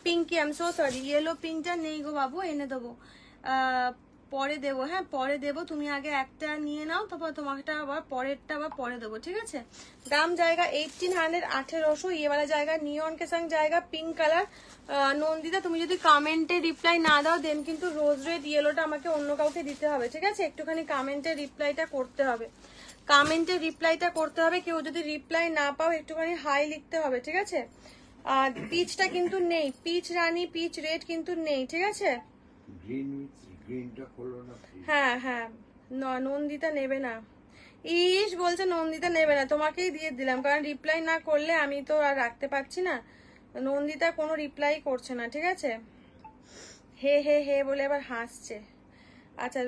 Pinky I am so sorry, yellow পিঙ্কটা নেই গো বাবু, এনে দেবো, পরে দেবো, হ্যাঁ পরে দেবো। তুমি আগে একটা নিয়ে নাও, তারপর তোমাকে আবার পরেরটা আবার পরে দেবো, ঠিক আছে। দাম জায়গা 1818, ये वाला जाएगा नियॉन के संग जाएगा पिंक कलर। নন্দিতা তুমি যদি কমেন্টে রিপ্লাই না দাও দেন কিন্তু রোজ রেড ইয়েলোটা আমাকে অন্য কাউকে দিতে হবে, ঠিক আছে। একটুখানি কমেন্টে রিপ্লাইটা করতে হবে, কমেন্টে রিপ্লাইটা করতে হবে। কেউ যদি রিপ্লাই না পাও একটুখানি হাই লিখতে হবে, ঠিক আছে। আর পিচটা কিন্তু নেই, পিচ রানী পিচ রেড কিন্তু নেই, ঠিক আছে। হ্যাঁ হ্যাঁ নন্দিতা নেবে না, ইস বলছে নন্দিতা নেবে না, তোমাকেই দিয়ে দিলাম, কারণ রিপ্লাই না করলে আমি তো আর রাখতে পারছি না। নন্দিতা কোনো রিপ্লাই করছে না, ঠিক আছে। হে হে হে বলে আবার হাসছে। আচ্ছা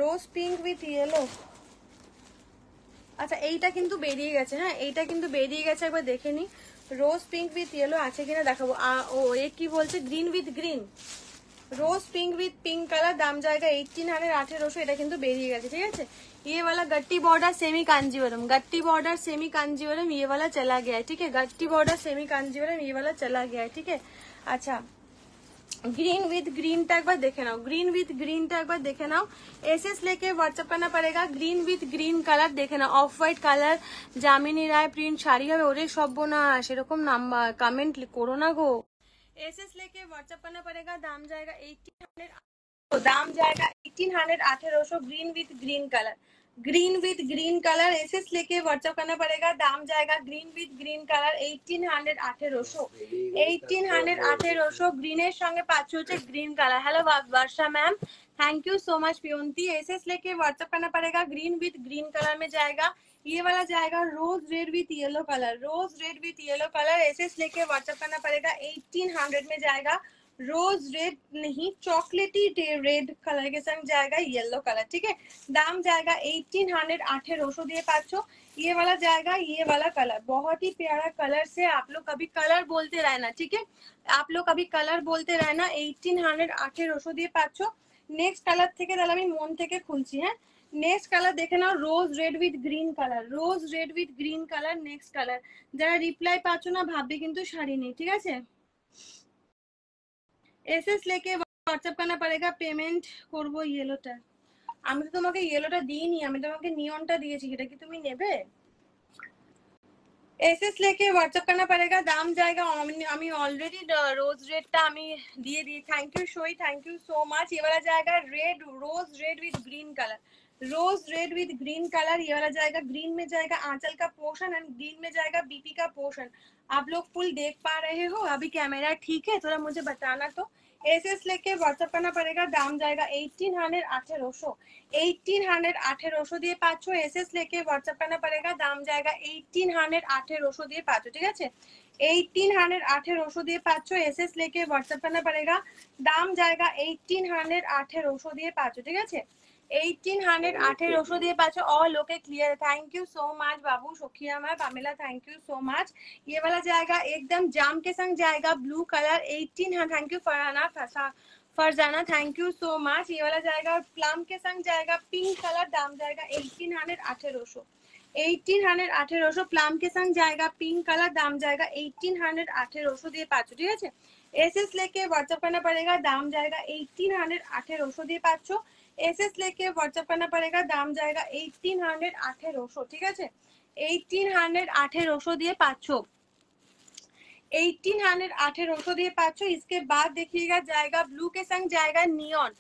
রোজ পিঙ্ক উইথ ইয়েলো, আচ্ছা এইটা কিন্তু বেরিয়ে গেছে, হ্যাঁ এইটা কিন্তু বেরিয়ে গেছে, একবার দেখে নি। রোজ পিঙ্ক উইথ ইয়েলো আছে কিনা দেখাবো। ও এ কি বলছে, green with green, rose pink with pink colour, दाम जाएगा 1818, এটা কিন্তু বেরিয়ে গেছে, ঠিক আছে। ये वाला गट्टी बॉर्डर सेमी कांजीवरम, गट्टी बॉर्डर सेमी कांजीवरम ये वाला चला गया है, ठीक है। गट्टी बॉर्डर सेमी कांजीवरम ये वाला चला गया है, ठीक है। अच्छा ग्रीन विथ ग्रीनটা একবার দেখে নাও, গ্রিন উইথ গ্রিনটা একবার দেখে নাও। এসএস लेके व्हाट्सएप करना पड़ेगा। গ্রিন উইথ গ্রিন কালার দেখে নাও, অফ হোয়াইট কালার, জামিনী রায় প্রিন্ট শাড়ি হবে। ওরে সর্বনাশ, এরকম নাম্বার কমেন্ট করো না গো। एसएस लेके व्हाट्सएप करना पड़ेगा। दाम जाएगा 1800, दाम जाएगा 1800 1800। Green with green colour, green with green colour SS लेके व्हाट्सएप करना पड़ेगा। दाम जाएगा ग्रीन विथ ग्रीन कलर 1800 1800, 1800 1800। গ্রিনের সঙ্গে পাচ্ছ হচ্ছে green colour. Hello Varsha ma'am, thank you so much Piyonti. SS लेके व्हाट्सएप करना पड़ेगा। ग्रीन विथ ग्रीन कलर में जाएगा, ये वाला जाएगा rose red with yellow colour, rose red with yellow colour. SS लेके व्हाट्सएप करना पड़ेगा। 1800 में जाएगा, रोज रेड नहीं चॉकलेटी रेड कलर के संग जाएगा येलो कलर, ठीक है। दाम जाएगा 1800 1800 दिए पाँचों। ये वाला जाएगा, ये वाला कलर बहुत ही प्यारा कलर से आप लोग कभी कलर बोलते रहना, ठीक है। आप लोग कभी कलर बोलते रहना। 1800 1800 দিয়ে পাচ্ছ। নেক্সট কালার থেকে তাহলে আমি মন থেকে খুলছি, হ্যাঁ। নেক্সট কালার দেখে নাও, rose red with green colour, rose red with green colour next colour. যারা রিপ্লাই পাচ্ছ না ভাববে কিন্তু শাড়ি নেই, ঠিক আছে। এসএস लेके व्हाट्सएप करना पड़ेगा। পেমেন্ট করব ইয়েলোটা। আমি তো তোমাকে ইয়েলোটা দিইনি, আমি তোমাকে নিয়নটা দিয়েছি, এটা কি তুমি নেবে? एसएस लेके व्हाट्सएप करना पड़ेगा। दाम जाएगा, আমি অলরেডি রোজ রেডটা আমি দিয়ে দিই। थैंक यू शोई, थैंक यू सो मच। ये वाला जाएगा red, rose red with green colour, rose red with green colour. ये वाला जाएगा, ग्रीन में जाएगा आंचल का पोर्शन एंड ग्रीन में जाएगा बीपी का पोर्शन। आप लोग फुल देख पा रहे हो? अभी कैमरा ठीक है? थोड़ा मुझे बताना। तो एसएस लेके व्हाट्सएप करना पड़ेगा। दाम जाएगा 1800 1800, 1800 1800 দিয়ে পাচ্ছো। এসএস लेके व्हाट्सएप करना पड़ेगा। दाम जाएगा 1800 1800 দিয়ে পাচ্ছো, ঠিক আছে। 1800 1800 দিয়ে পাচ্ছো। এসএস लेके व्हाट्सएप करना पड़ेगा। दाम जाएगा 1800 1800 দিয়ে পাচ্ছো, ঠিক আছে। 1800 1800 দিয়ে পাচ্ছো। All okay clear, thank you so much बाबू, Shokhiya ma'am, Pamila, thank you so much. ये वाला जाएगा एकदम जाम के संग जाएगा blue colour 1800। Thank you Farzana, thank you so much. ये वाला जाएगा प्लम के संग जाएगा पिंक कलर। दाम जाएगा 1800 1800, 1800 1800। प्लम के संग जाएगा पिंक कलर। दाम जाएगा 1800 1800 দিয়ে পাচ্ছো, ঠিক আছে। एसएस लेके व्हाट्सएप करना पड़ेगा। दाम जाएगा 1800 1800 দিয়ে পাচ্ছো। एसएस लेके व्हाट्सएप करना पड़ेगा। दाम जाएगा 1800 1800, ঠিক আছে। 1800 1800 দিয়ে পাচ্ছো, 1800 1800 দিয়ে পাচ্ছো। इसके बाद देखिएगा जाएगा ब्लू के संग जाएगा नियन।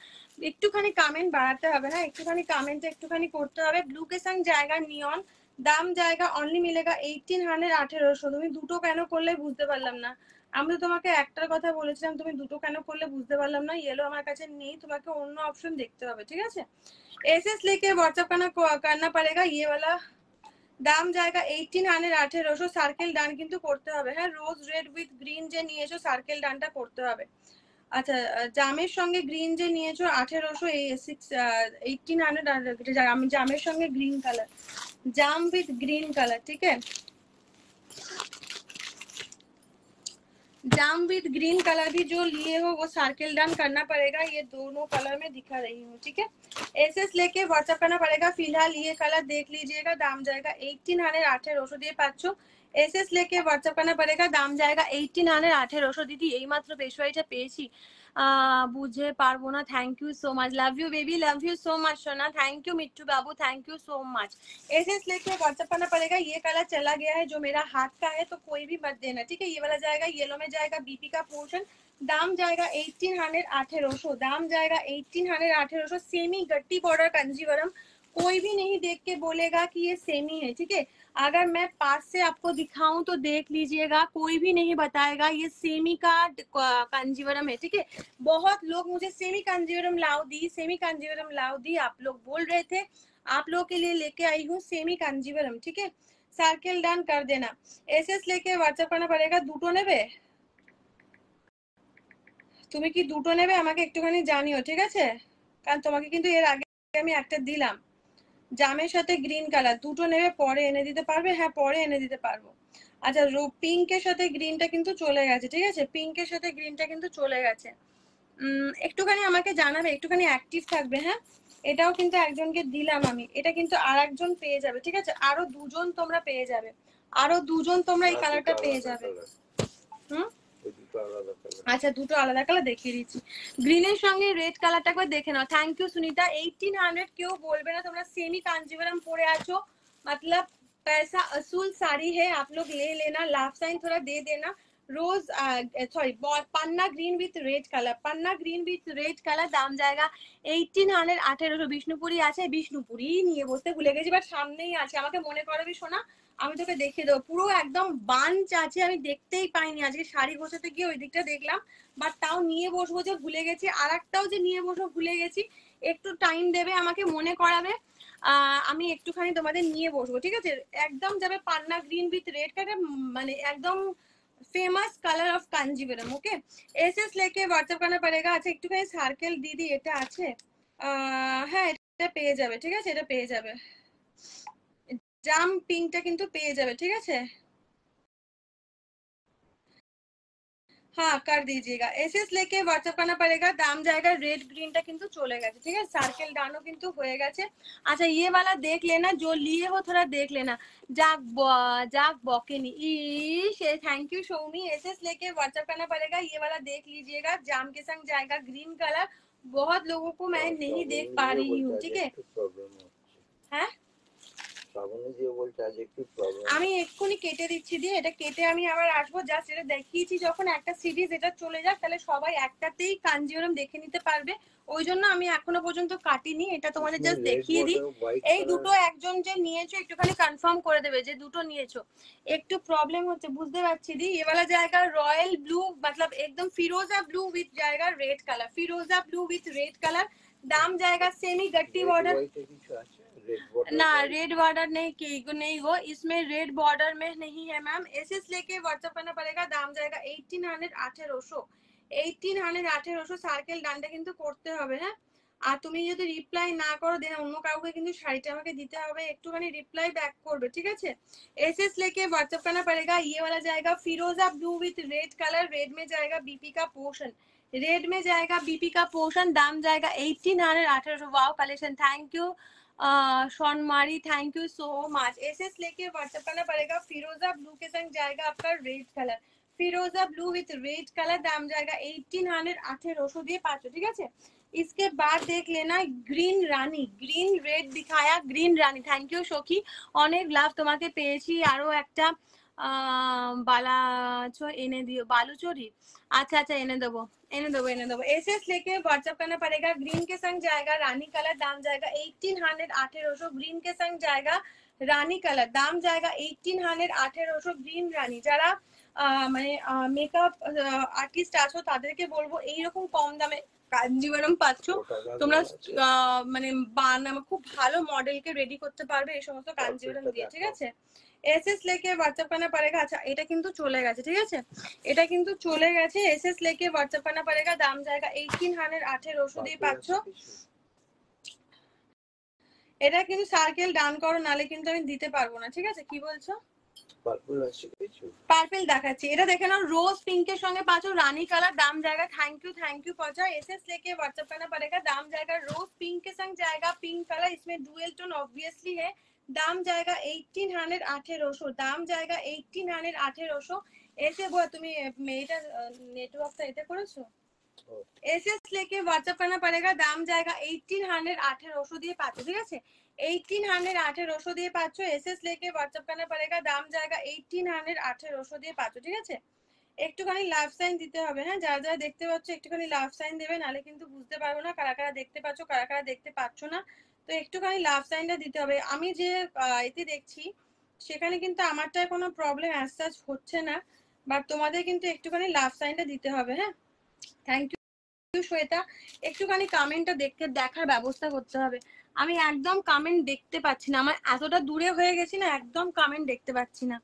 একটুখানি কমেন্ট বাড়াতে হবে, হ্যাঁ, একটুখানি কমেন্ট একটুখানি করতে হবে। ব্লু के संग जाएगा नियन। দাম जाएगा অনলি মিলেगा 1800 1800। তুমি দুটো কেন করলে বুঝতে পারলাম না। আমি তো তোমাকে একটার কথা বলেছিলাম, তুমি দুটো কেন করলে বুঝতে পারলাম না। येलो আমার কাছে নেই, তোমাকে অন্য অপশন দেখতে হবে, ঠিক আছে। एसएस लेके व्हाट्सएप करना पड़ेगा। ये वाला দাম जाएगा 1800 1800। সার্কেল ডান কিন্তু করতে হবে, হ্যাঁ। রোজ রেড উইথ গ্রিন যে নিয়েছো সার্কেল ডানটা করতে হবে। আচ্ছা, জামের সঙ্গে গ্রিন যে নিয়েছো 1800, 1800। আমি জামের সঙ্গে green colour, jam with green colour, ঠিক है। जाम विद ग्रीन कलर भी जो लिए हो वो सर्किल डन करना पड़ेगा। ये दोनों कलर में दिखा रही हूँ, ठीक है। एसएस लेके व्हाट्सएप करना पड़ेगा। फिलहाल ये कलर देख लीजिएगा। दाम जाएगा 1800 1800 দিয়ে পাচ্ছো। एसएस लेके व्हाट्सएप करना पड़ेगा। दाम जाएगा 1800 1800। দিদি এইমাত্র পেশোয়াইটা পেয়েছি, বুঝে পারবো না। Thank you so much, love you baby, love you so much सोना, थैंक यू मिट्टू बाबू, thank you so much. SS लेके व्हाट्सएप करना पड़ेगा। ये कलर चला गया है जो मेरा हाथ का है, तो कोई भी मत देना, ठीक है। ये वाला जाएगा येलो में जाएगा बीपी का पोर्शन। दाम जाएगा 1800 1800, दाम जाएगा 1800 1800। सेमी गट्टी बॉर्डर कंजीवरम, कोई भी नहीं देख के बोलेगा कि ये सेमी है, ठीक है। अगर मैं पास से आपको दिखाऊं तो देख लीजिएगा, कोई भी नहीं बताएगा ये सेमी का कंजीवरम है, ठीक है। बहुत लोग मुझे सेमी कंजीवरम लाओ दी, सेमी कंजीवरम लाओ दी आप लोग बोल रहे थे। आप लोग के लिए लेके आई हूँ सेमी कंजीवरम, ठीक है। সার্কেল ডান कर देना। एसएस लेके व्हाट्सएप करना पड़ेगा। দুটো নেবে? তুমি কি দুটো নেবে আমাকে একটুখানি জানিও, ঠিক আছে। কারণ তোমাকে কিন্তু এর আগে আমি একটা দিলাম জামের সাথে গ্রিন কালার। দুটো নেবে, পরে এনে দিতে পারবে? হ্যাঁ, পরে এনে দিতে পারবো। আচ্ছা, পিঙ্কের সাথে গ্রিনটা কিন্তু চলে গেছে, ঠিক আছে। পিঙ্কের সাথে গ্রিনটা কিন্তু চলে গেছে। একটুখানি আমাকে জানাবে, একটুখানি অ্যাক্টিভ থাকবে, হ্যাঁ। এটাও কিন্তু একজনকে দিলাম আমি, এটা কিন্তু আরেকজন পেয়ে যাবে, ঠিক আছে। আরো দুজন তোমরা পেয়ে যাবে, আরো দুজন তোমরা এই কালারটা পেয়ে যাবে। আচ্ছা দুটো আলাদা কালার দেখিয়ে দিচ্ছি। গ্রিনের সঙ্গে রেড কালারটা একবার দেখে নাও। Thank you Sunita. 1800 কেউ বলবে না তোমরা সেমি कांजीवरम পরে আছো, मतलब पैसा असूल साड़ी है, आप लोग ले लेना। लाभ साइन थोड़ा दे देना। रोज सॉरी पन्ना ग्रीन विथ रेड কালার, पन्ना ग्रीन विथ रेड কালার, দাম জায়গা 1800। 1800 বিষ্ণুপুরি আছে, বিষ্ণুপুরি নিয়ে বসতে ভুলে গেছি, বাট সামনেই আছে। আমাকে মনে করবি শোনা, আমি তোকে দেখিয়ে দেবো। পুরো একদম বাঞ্চ আছে, আমি দেখতেই পাইনি আজকে শাড়ি গোছাতে গিয়ে, ওই দিকটা দেখলাম, বাট তাও নিয়ে বসবো যে ভুলে গেছি। আর একটাও যে নিয়ে বসবো ভুলে গেছি, একটু টাইম দেবে আমাকে, মনে করাবে, আমি একটুখানি তোমাদের নিয়ে বসবো, ঠিক আছে? একদম যাবে পান্না গ্রিন উইথ রেড কালার, মানে একদম famous colour of Kanjeevaram. Okay SS लेके व्हाट्सएप करना पड़ेगा। আচ্ছা একটুখানি সার্কেল দিদি এটা আছে, হ্যাঁ এটা পেয়ে যাবে, ঠিক আছে? এটা পেয়ে যাবে, জাম পিঙ্কটা কিন্তু পেয়ে যাবে, ঠিক আছে? हाँ कर दीजिएगा। एसएस लेके व्हाट्सएप करना पड़ेगा। दाम जाएगा रेड ग्रीनটা কিন্তু চলে গেছে, ঠিক আছে? সার্কেল ডানো কিন্তু হয়ে গেছে। আচ্ছা ये वाला देख लेना, जो लिए हो थोड़ा देख लेना। जाग बॉकेनी इश, थैंक यू शोमी। एसएस लेके व्हाट्सएप करना पड़ेगा। ये वाला देख लीजिएगा, जाम के संग जाएगा ग्रीन कलर। बहुत लोगों को मैं नहीं देख पा रही हूँ, ठीक है? হ্যাঁ আমি এক্ষুনি কেটে দিচ্ছি, দিয়ে এটা কেটে আমি আবার আসবো। জাস্ট এটা দেখিয়েছি যখন একটা সিরিজ এটা চলে যাক, তাহলে সবাই একটাতেই কাঞ্জিওরম দেখে নিতে পারবে। ওই জন্য আমি এখনো পর্যন্ত কাটিনি, এটা তোমাদের জাস্ট দেখিয়ে দিই। এই দুটো একজন যে নিয়েছো একটুখানি কনফার্ম করে দেবে যে দুটো নিয়েছো। একটু প্রবলেম হচ্ছে বুঝতে পারছি দি। ये वाला जाएगा रॉयल ब्लू, मतलब एकदम फिरोजा ब्लू विथ जाएगा रेड कलर, फिरोजा ब्लू विथ रेड कलर। दाम जाएगा सेमी गट्टी बॉर्डर ना, रेड बॉर्डर नहीं वो इसमें रेड बॉर्डर में नहीं है मैम। एसएस लेके व्हाट्सएप करना पड़ेगा। दाम जाएगा 1800 1800 1800 1800 সার্কেল ডানটা কিন্তু করতে হবে, হ্যাঁ? আর তুমি যদি রিপ্লাই না করো দেন অন্য কাউকে কিন্তু শাড়িটা আমাকে দিতে হবে, একটুখানি রিপ্লাই ব্যাক করবে, ঠিক আছে? एसएस लेके व्हाट्सएप करना पड़ेगा। ये वाला जाएगा फिरोजा blue with red colour, red में जाएगा बीपी का पोर्शन, रेड में जाएगा बीपी का पोर्शन। दाम जाएगा 1800 1800। वाओ कलेक्शन, थैंक यू शॉनमारी, thank you so much. SS लेके व्हाट्सएप करना पड़ेगा। फिरोजा ब्लू के संग जाएगा आपका रेड कलर, फिरोजा ब्लू विथ रेड कलर। दाम जाएगा 1800 1800 দিয়ে পাচ্ছো, ঠিক আছে? इसके बाद देख लेना গ্রিন রানী, গ্রিন রেড দিখায়া, গ্রিন রানী। থ্যাংক ইউ সখী, অনেক লাভ তোমাকে পেয়েছি। আরো একটা বালাচো এনে দিও, বালুচরি। अच्छा अच्छा एने देबो। एसएस लेके व्हाट्सएप करना पड़ेगा। ग्रीन के संग जाएगा रानी कलर, दाम जाएगा 1800 1800। ग्रीन के संग जाएगा रानी कलर, दाम जाएगा 1800 1800। ग्रीन রানী, যারা মানে মেকআপ আর্টিস্ট আছো তাদেরকে বলবো এইরকম কম দামে কাঞ্জিভারাম পাচ্ছ তোমরা, মানে খুব ভালো মডেলকে রেডি করতে পারবে এই সমস্ত কাঞ্জিভারাম দিয়ে, ঠিক আছে? एसएस लेके व्हाट्सएप करना पड़ेगा। अच्छा এটা কিন্তু চলে গেছে, ঠিক আছে? এটা কিন্তু চলে গেছে। एसएस लेके व्हाट्सएप करना पड़ेगा। दाम जाएगा 1800 1800 দিয়ে পাচ্ছো। এটা কিন্তু সার্কেল ডান করো, নালে কিন্তু আমি দিতে পারবো না, ঠিক আছে? কি বলছো? পার্পল দেখাচ্ছি, এটা দেখে নাও। रोज पिंक के संगे पाचो रानी कलर, दाम जाएगा, थैंक यू पहुंचा। एसएस लेके व्हाट्सएप करना पड़ेगा। दाम जाएगा रोज पिंक के संग जाएगा पिंक कलर, इसमें डुअल टोन ऑब्वियसली है। दाम जाएगा 1800 1800। दाम जाएगा 1800 1800। ऐसे बोल তুমি মেয়েটা নেটওয়ার্কটা এটা করেছো। एसएस लेके व्हाट्सएप करना पड़ेगा। दाम जाएगा 1800 1800 দিয়ে পাচ্ছো, ঠিক আছে? 1800 1800 দিয়ে পাচ্ছো। एसएस लेके व्हाट्सएप करना पड़ेगा। दाम जाएगा 1800 1800 দিয়ে পাচ্ছো, ঠিক আছে? একটুখানি লাভ সাইন দিতে হবে, হ্যাঁ? যারা যারা দেখতে পাচ্ছ একটুখানি লাভ সাইন দেবে, নালে কিন্তু বুঝতে পারবো না কারা কারা দেখতে পাচ্ছ কারা কারা দেখতে পাচ্ছ না। তো একটুখানি লাভ সাইনটা দিতে হবে। আমি যে এতে দেখছি সেখানে কিন্তু আমারটায় কোনো প্রবলেম অ্যাজ সাচ হচ্ছে না, বাট তোমাদের কিন্তু একটুখানি লাভ সাইনটা দিতে হবে, হ্যাঁ? Thank you Shweta. একটুখানি কমেন্টটা দেখার ব্যবস্থা করতে হবে। আমি একদম কমেন্ট দেখতে পাচ্ছি না, আমার এতটা দূরে হয়ে গেছি না, একদম কমেন্ট দেখতে পাচ্ছি না।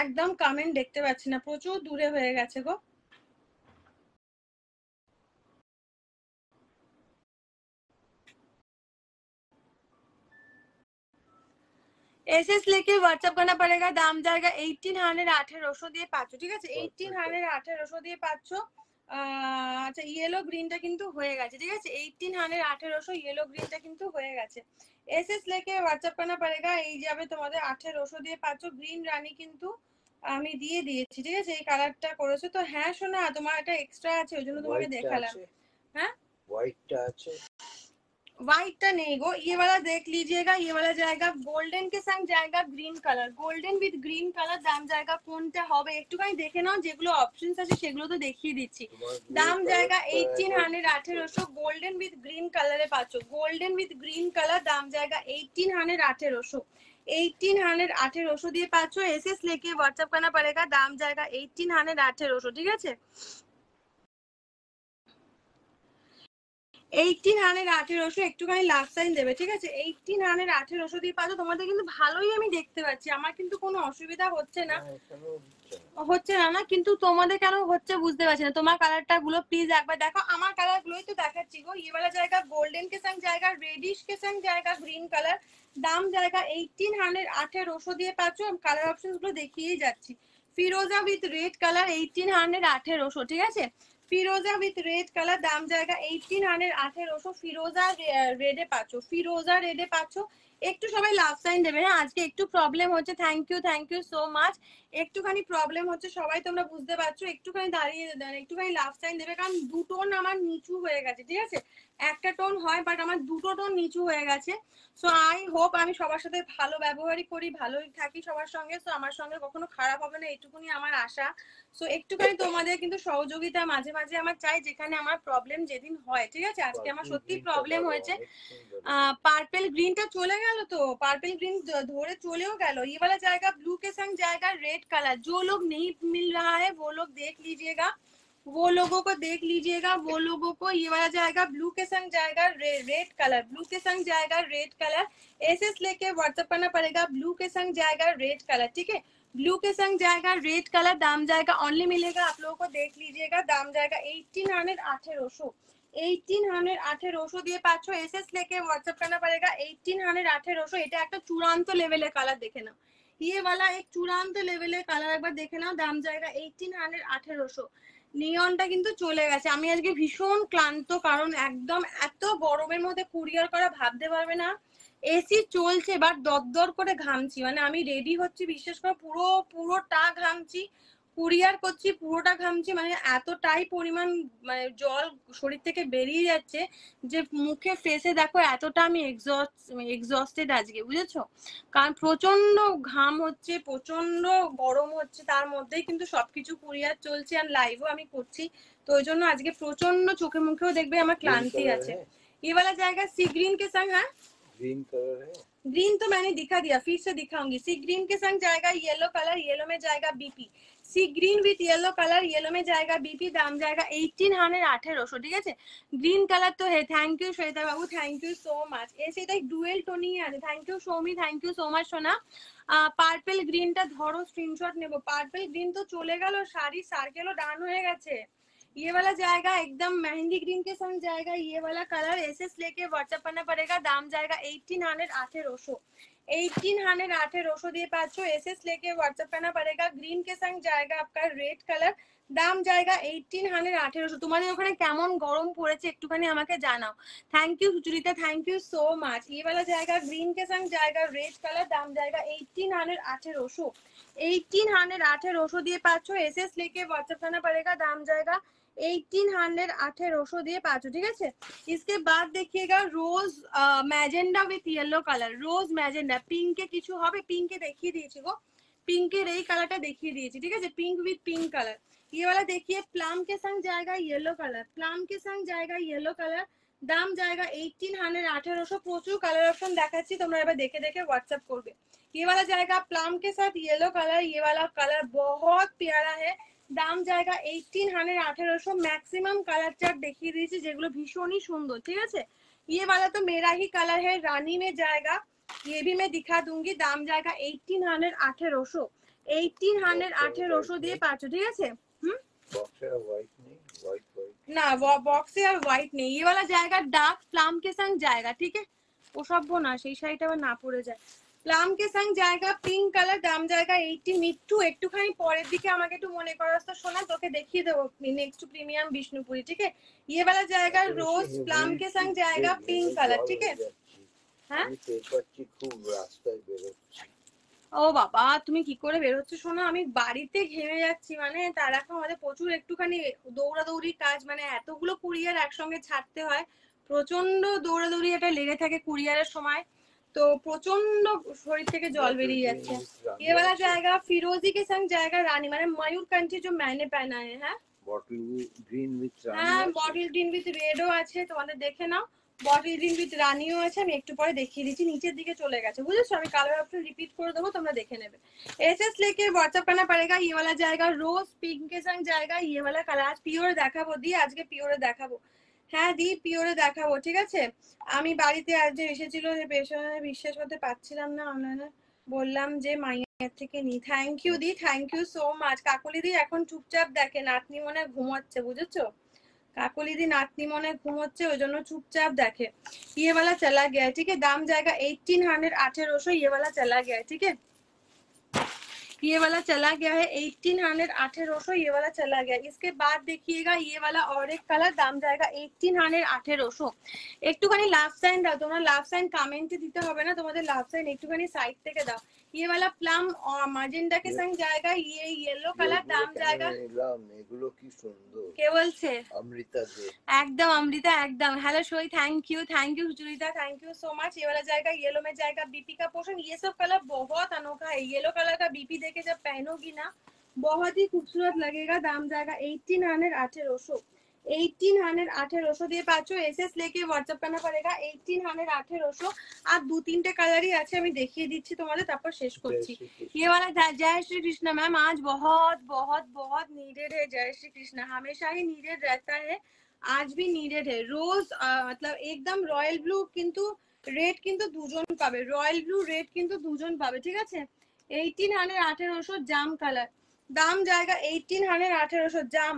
একদম কমেন্ট দেখতে পাচ্ছি না, প্রচুর দূরে হয়ে গেছে গো। एसएस लेके व्हाट्सएप करना पड़ेगा। दाम जाएगा 1800 1800 দিয়ে পাচ্ছো, ঠিক আছে? 1800 1800 দিয়ে পাচ্ছো। আচ্ছা ইয়েলো গ্রিনটা কিন্তু হয়ে গেছে, ঠিক আছে। 1800 1800 ইয়েলো গ্রিনটা কিন্তু হয়ে গেছে। এসএস लेके व्हाट्सएप करना पड़ेगा। এই যাবে তোমাদের 1800 দিয়ে পাচ্ছ। গ্রিন রানী কিন্তু আমি দিয়ে দিয়েছি, ঠিক আছে। এই কালারটা করেছো তো। হ্যাঁ সোনা, তোমার এটা এক্সট্রা আছে, ওই জন্য তোমাকে দেখালাম। হ্যাঁ হোয়াইটটা আছে, व्हाइटটা নেই গো। ये वाला देख लीजिएगा, ये वाला जाएगा गोल्डन के संग जाएगा green colour, golden with green colour দাম জায়গা কোনটা হবে একটুখানি দেখে নাও। যেগুলো অপশনস আছে সেগুলো তো দেখিয়ে দিচ্ছি। দাম জায়গা 1800 1800 গোল্ডেন উইথ গ্রিন কালারে পাচ্ছ। গোল্ডেন উইথ গ্রিন কালার দাম জায়গা 1800 1800 1800 1800 দিয়ে পাচ্ছ। এসএস लेके व्हाट्सएप करना पड़ेगा। দাম জায়গা 1800 1800, ঠিক আছে। 1800 1800 একটুখানি লাভ সাইন দেবে, ঠিক আছে। 1800 1800 দিয়ে পাচ্ছ। তোমাদের কিন্তু ভালোই আমি দেখতে পাচ্ছি, আমার কিন্তু কোনো অসুবিধা হচ্ছে না। হচ্ছে না না, কিন্তু তোমাদের কেন হচ্ছে বুঝতে পারছি না। তোমার কালারটা গুলো প্লিজ একবার দেখো। আমার কালার গুলোই তো দেখাচ্ছি গো। ये वाला जाएगा गोल्डन के संग जाएगा रेडिश के संग जाएगा ग्रीन कलर, দাম জায়গা 1800 1800 দিয়ে পাচ্ছ। কালার অপশনস গুলো দেখিয়েই যাচ্ছি। ফিরোজা উইথ রেড কালার 1800 1800, ঠিক আছে। ফিরোজা উইথ রেড কালার দাম জায়গা 1800 1800। ফিরোজা রেডে পাচ্ছ, ফিরোজা রেডে পাচ্ছ। একটু সবাই লাভ সাইন দেবে। হ্যাঁ আজকে একটু প্রবলেম হচ্ছে। Thank you so much. একটুখানি প্রবলেম হচ্ছে, সবাই তোমরা বুঝতে পারছো। একটুখানি দাঁড়িয়ে একটুখানি লাভ সাইন দেবে, কারণ দুটো টোন আমার নিচু হয়ে গেছে, ঠিক আছে। একটা টোন হয় বাট আমার দুটো টোন নিচু হয়ে গেছে। সো আই হোপ আমি সবার সাথে ভালো ব্যবহারই করি, ভালোই থাকি সবার সঙ্গে। সো আমার সঙ্গে কখনো খারাপ হবে না, এটুকুনি আমার আশা। সো একটুখানি তোমাদের কিন্তু সহযোগিতা মাঝে মাঝে আমার চাই, যেখানে আমার প্রবলেম যেদিন হয়, ঠিক আছে। আজকে আমার সত্যি প্রবলেম হয়েছে। পার্পল গ্রিনটা চলে গেল তো, পার্পল গ্রিন ধরে চলেও গেল। ये वाला जाएगा ब्लू के संग जाएगा रेड कलर। जो लोग नहीं मिल रहा है वो लोग देख लीजिएगा, वो लोगों को देख लीजिएगा, वो लोगों को। ये वाला जाएगा ब्लू के संग जाएगा रेड कलर, ब्लू के संग जाएगा रेड कलर। एसएस लेके व्हाट्सएप करना पड़ेगा। ब्लू के संग जाएगा रेड कलर, ठीक है। ब्लू के संग जाएगा रेड कलर, दाम जाएगा ऑनली मिलेगा, आप लोगों को देख लीजिएगा। दाम जाएगा 1800 1800 1800 1800 দিয়ে পাচ্ছ। এসএস लेके व्हाट्सएप करना पड़ेगा। 1800 1800 এটা একটা চূড়ান্ত লেভেলের কালার, দেখে নাও। ये वाला एक চূড়ান্ত লেভেলের কালার, একবার দেখে নাও। দাম জায়গা 1800 1800। নিয়নটা কিন্তু চলে গেছে। আমি আজকে ভীষণ ক্লান্ত, কারণ একদম এত গরমের মধ্যে কুরিয়ার করা ভাবতে পারবে না। এসি চলছে বাট দরদর করে ঘামছি, মানে আমি রেডি হচ্ছি, বিশেষ করে পুরোটা ঘামছি। কুরিয়ার করছি পুরোটা ঘামছি, মানে এতটাই পরিমাণ মানে জল শরীর থেকে বেরিয়ে যাচ্ছে যে মুখে ফেসে দেখো এতটা আমি এক্সস্টেড আজকে, বুঝেছো। কারণ প্রচন্ড ঘাম হচ্ছে, প্রচন্ড গরম হচ্ছে, তার মধ্যেই কিন্তু সবকিছু কুরিয়ার চলছে আর লাইভও আমি করছি। তো ওই জন্য আজকে প্রচন্ড চোখে মুখেও দেখবে আমার ক্লান্তি আছে। ये वाला जाएगा सी ग्रीन के संग। है ग्रीन कलर है, ग्रीन तो मैंने दिखा दिया, फिर से दिखाऊंगी। सी ग्रीन के संग जाएगा येलो कलर, येलो में जाएगा BP. Sea green with yellow colour, yellow में जाएगा बीपी। दाम जाएगा 1800 1800, ঠিক আছে। গ্রিন কালার তো হে। Thank you Shweta Babu, thank you so much. এসে এটা ডুয়েল টোনই আছে। Thank you Soumi, thank you so much সোনা। পার্পল গ্রিনটা ধরো, স্ক্রিনশট নেব। পার্পল গ্রিন তো চলে গেল, শাড়ি সার্কেলও ডান হয়ে গেছে। ये वाला जाएगा एकदम मेहंदी ग्रीन के संग जाएगा ये वाला कलर। एसएस लेके व्हाट्सएप करना पड़ेगा। दाम जाएगा 1800 1800 1800 1800 দিয়ে পাচ্ছ। एसएस लेके व्हाट्सएप करना पड़ेगा। ग्रीन के संग जाएगा आपका रेड कलर, দাম জায়গা 1800 1800। তোমাদের ওখানে কেমন গরম পড়েছে একটুখানি আমাকে জানাও। Thank you Sucharita, thank you so much. ये वाला जाएगा ग्रीन के संग जाएगा रेड कलर, दाम जाएगा 1800 1800 1800 1800 দিয়ে পাচ্ছ। एसएस लेके व्हाट्सएप करना पड़ेगा। दाम जाएगा 1800 1800 দিয়ে পাচ্ছ, ঠিক আছে। इसके बाद देखिएगा rose magenta with yellow colour, rose magenta. পিঙ্কে কিছু হবে, পিঙ্কে দেখিয়ে দিয়েছি গো, পিঙ্কের এই কালারটা দেখিয়ে দিয়েছি, ঠিক আছে। Pink with pink colour. ये वाला देखिए प्लम के संग जाएगा येलो कलर, प्लम के संग जाएगा येलो कलर। দাম জায়গা 1800 1800। প্রচুর কালার অপশন দেখাচ্ছি, তোমরা এবার দেখে দেখে হোয়াটসঅ্যাপ করবে। ये वाला जाएगा प्लम के साथ येलो कलर, ये वाला कलर बहुत प्यारा है। দাম জায়গা 1800 1800। मैक्सिमम कलर चार्ट দেখিয়ে দিয়েছি যেগুলো ভীষণই সুন্দর, ঠিক আছে। ये वाला तो मेरा ही कलर है, रानी में जाएगा, ये भी मैं दिखा दूंगी। दाम जाएगा 1800 1800 1800 1800 দিয়ে পাচ্ছ, ঠিক আছে। बॉक्सर व्हाइट नहीं, व्हाइट व्हाइट না বক্সে আর হোয়াইট নেই। ये वाला जाएगा डार्क प्लम के संग जाएगा, ठीक है। ও সব না সেই শাড়িটা আবার না পড়ে যায়। প্লাম কে সঙ্গ জায়গা পিঙ্ক কালার, দাম জায়গা 80। মিঠু একটুখানি পরের দিকে আমাকে একটু মনে করাস তো সোনা, তোকে দেখিয়ে দেবো নেক্সট প্রিমিয়াম বিষ্ণুপুরি, ঠিক আছে। ये वाला जाएगा এত বেশি रोज प्लम के संग जाएगा पिंक ঘেমে कलर, জল ठीक है। হয়ে যাচ্ছি। হ্যাঁ, আমি টের পাচ্ছি খুব রাস্তায় বেরোচ্ছি। ও বাবা তুমি কি করে বেরোচ্ছ শোনো, আমি বাড়িতে ঘেমে যাচ্ছি, মানে তার এখন আমাদের প্রচুর একটুখানি দৌড়াদৌড়ি কাজ, মানে এতগুলো কুরিয়ার একসঙ্গে ছাড়তে হয়, প্রচন্ড দৌড়াদৌড়ি এটা লেগে থাকে কুরিয়ারের সময়, তো প্রচন্ড শরীর থেকে জল বটল বেরিয়ে গ্রিন যাচ্ছে। উইথ রানি ये वाला আছে, जाएगा फिरोजी के संग जाएगा रानी, মানে ময়ূরকাंठी जो मैंने पहना है। হ্যাঁ বটল গ্রিন উইথ রানি হ্যাঁ, আছে। বটল গ্রিন উইথ রেডও আছে, তোমাদের দেখে নাও। বটল গ্রিন উইথ রানিও আছে, আমি একটু পরে দেখিয়ে দিচ্ছি, নিচের দিকে চলে গেছে বুঝেছো, আমি কালার অপশন রিপিট করে দেবো, তোমরা দেখে নেবে। एसएस लेके व्हाट्सएप करना पड़ेगा। ये वाला जाएगा रोज पिंक के संग जाएगा, ये वाला কালার আজ পিওরে দেখাবো দি, আজকে পিওরে দেখাবো। হ্যাঁ দি পিওরে দেখাবো, ঠিক আছে। আমি বাড়িতে আজ যে এসেছিল যে পেছনে বিশ্বাস করতে পারছিলাম না, অনলাইনে বললাম যে মাইয়ার থেকে নি। থ্যাংক ইউ দি, thank you so much. Kakoli দি এখন চুপচাপ দেখে, নাতনি মনে হয় ঘুমাচ্ছে বুঝেছো, কাকলি দি নাতনি মনে হয় ঘুমোচ্ছে, ওই জন্য চুপচাপ দেখে। ये वाला चला गया है, ठीक है। दाम जाएगा 1800, 1800। ये वाला चला गया है, ठीक है। ये वाला चला गया है 1800, 1800। ये वाला चला गया। इसके बाद देखिएगा ये वाला और एक कलर, दाम जाएगा 1800, 1800। একটুখানি লাভ সাইন দাও তোমরা, লাভ সাইন কমেন্টে দিতে হবে না, তোমাদের লাভ সাইন একটুখানি সাইড থেকে দাও। ये वाला प्लम और मैजेंडा के संग जाएगा, ये येलो कलर, दाम जाएगा। এলাম এগুলো কি সুন্দর। কে বলছে? অমৃতা দে। एकदम अमृता एकदम। Hello showy, thank you Sucharita, thank you so much. ये वाला जाएगा येलो में जाएगा बीपी का पोर्शन। ये सब कलर बहुत अनोखा है, येलो कलर का बीपी देके जब पहनोगी ना बहुत ही खूबसूरत लगेगा। दाम जाएगा 1800, 1800। 1800, 1800 দিয়ে পাচ্ছ। এসএস लेके व्हाट्सएप करना पड़ेगा 1800, 1800। আর দু তিনটে কালারই আছে, আমি দেখিয়ে দিচ্ছি তোমাদের, তারপর শেষ করছি। ये वाला जय श्री कृष्ण मैम, आज बहुत बहुत बहुत नीडेड है। जय श्री कृष्ण हमेशा ही नीडेड रहता है, आज भी नीडेड है। रोज मतलब एकदम রয়্যাল ব্লু কিন্তু রেড কিন্তু দুজন পাবে, রয়্যাল ব্লু রেড কিন্তু দুজন পাবে, ঠিক আছে। 1800, 1800 জাম কালার, দাম जाएगा 1800, 1800। জাম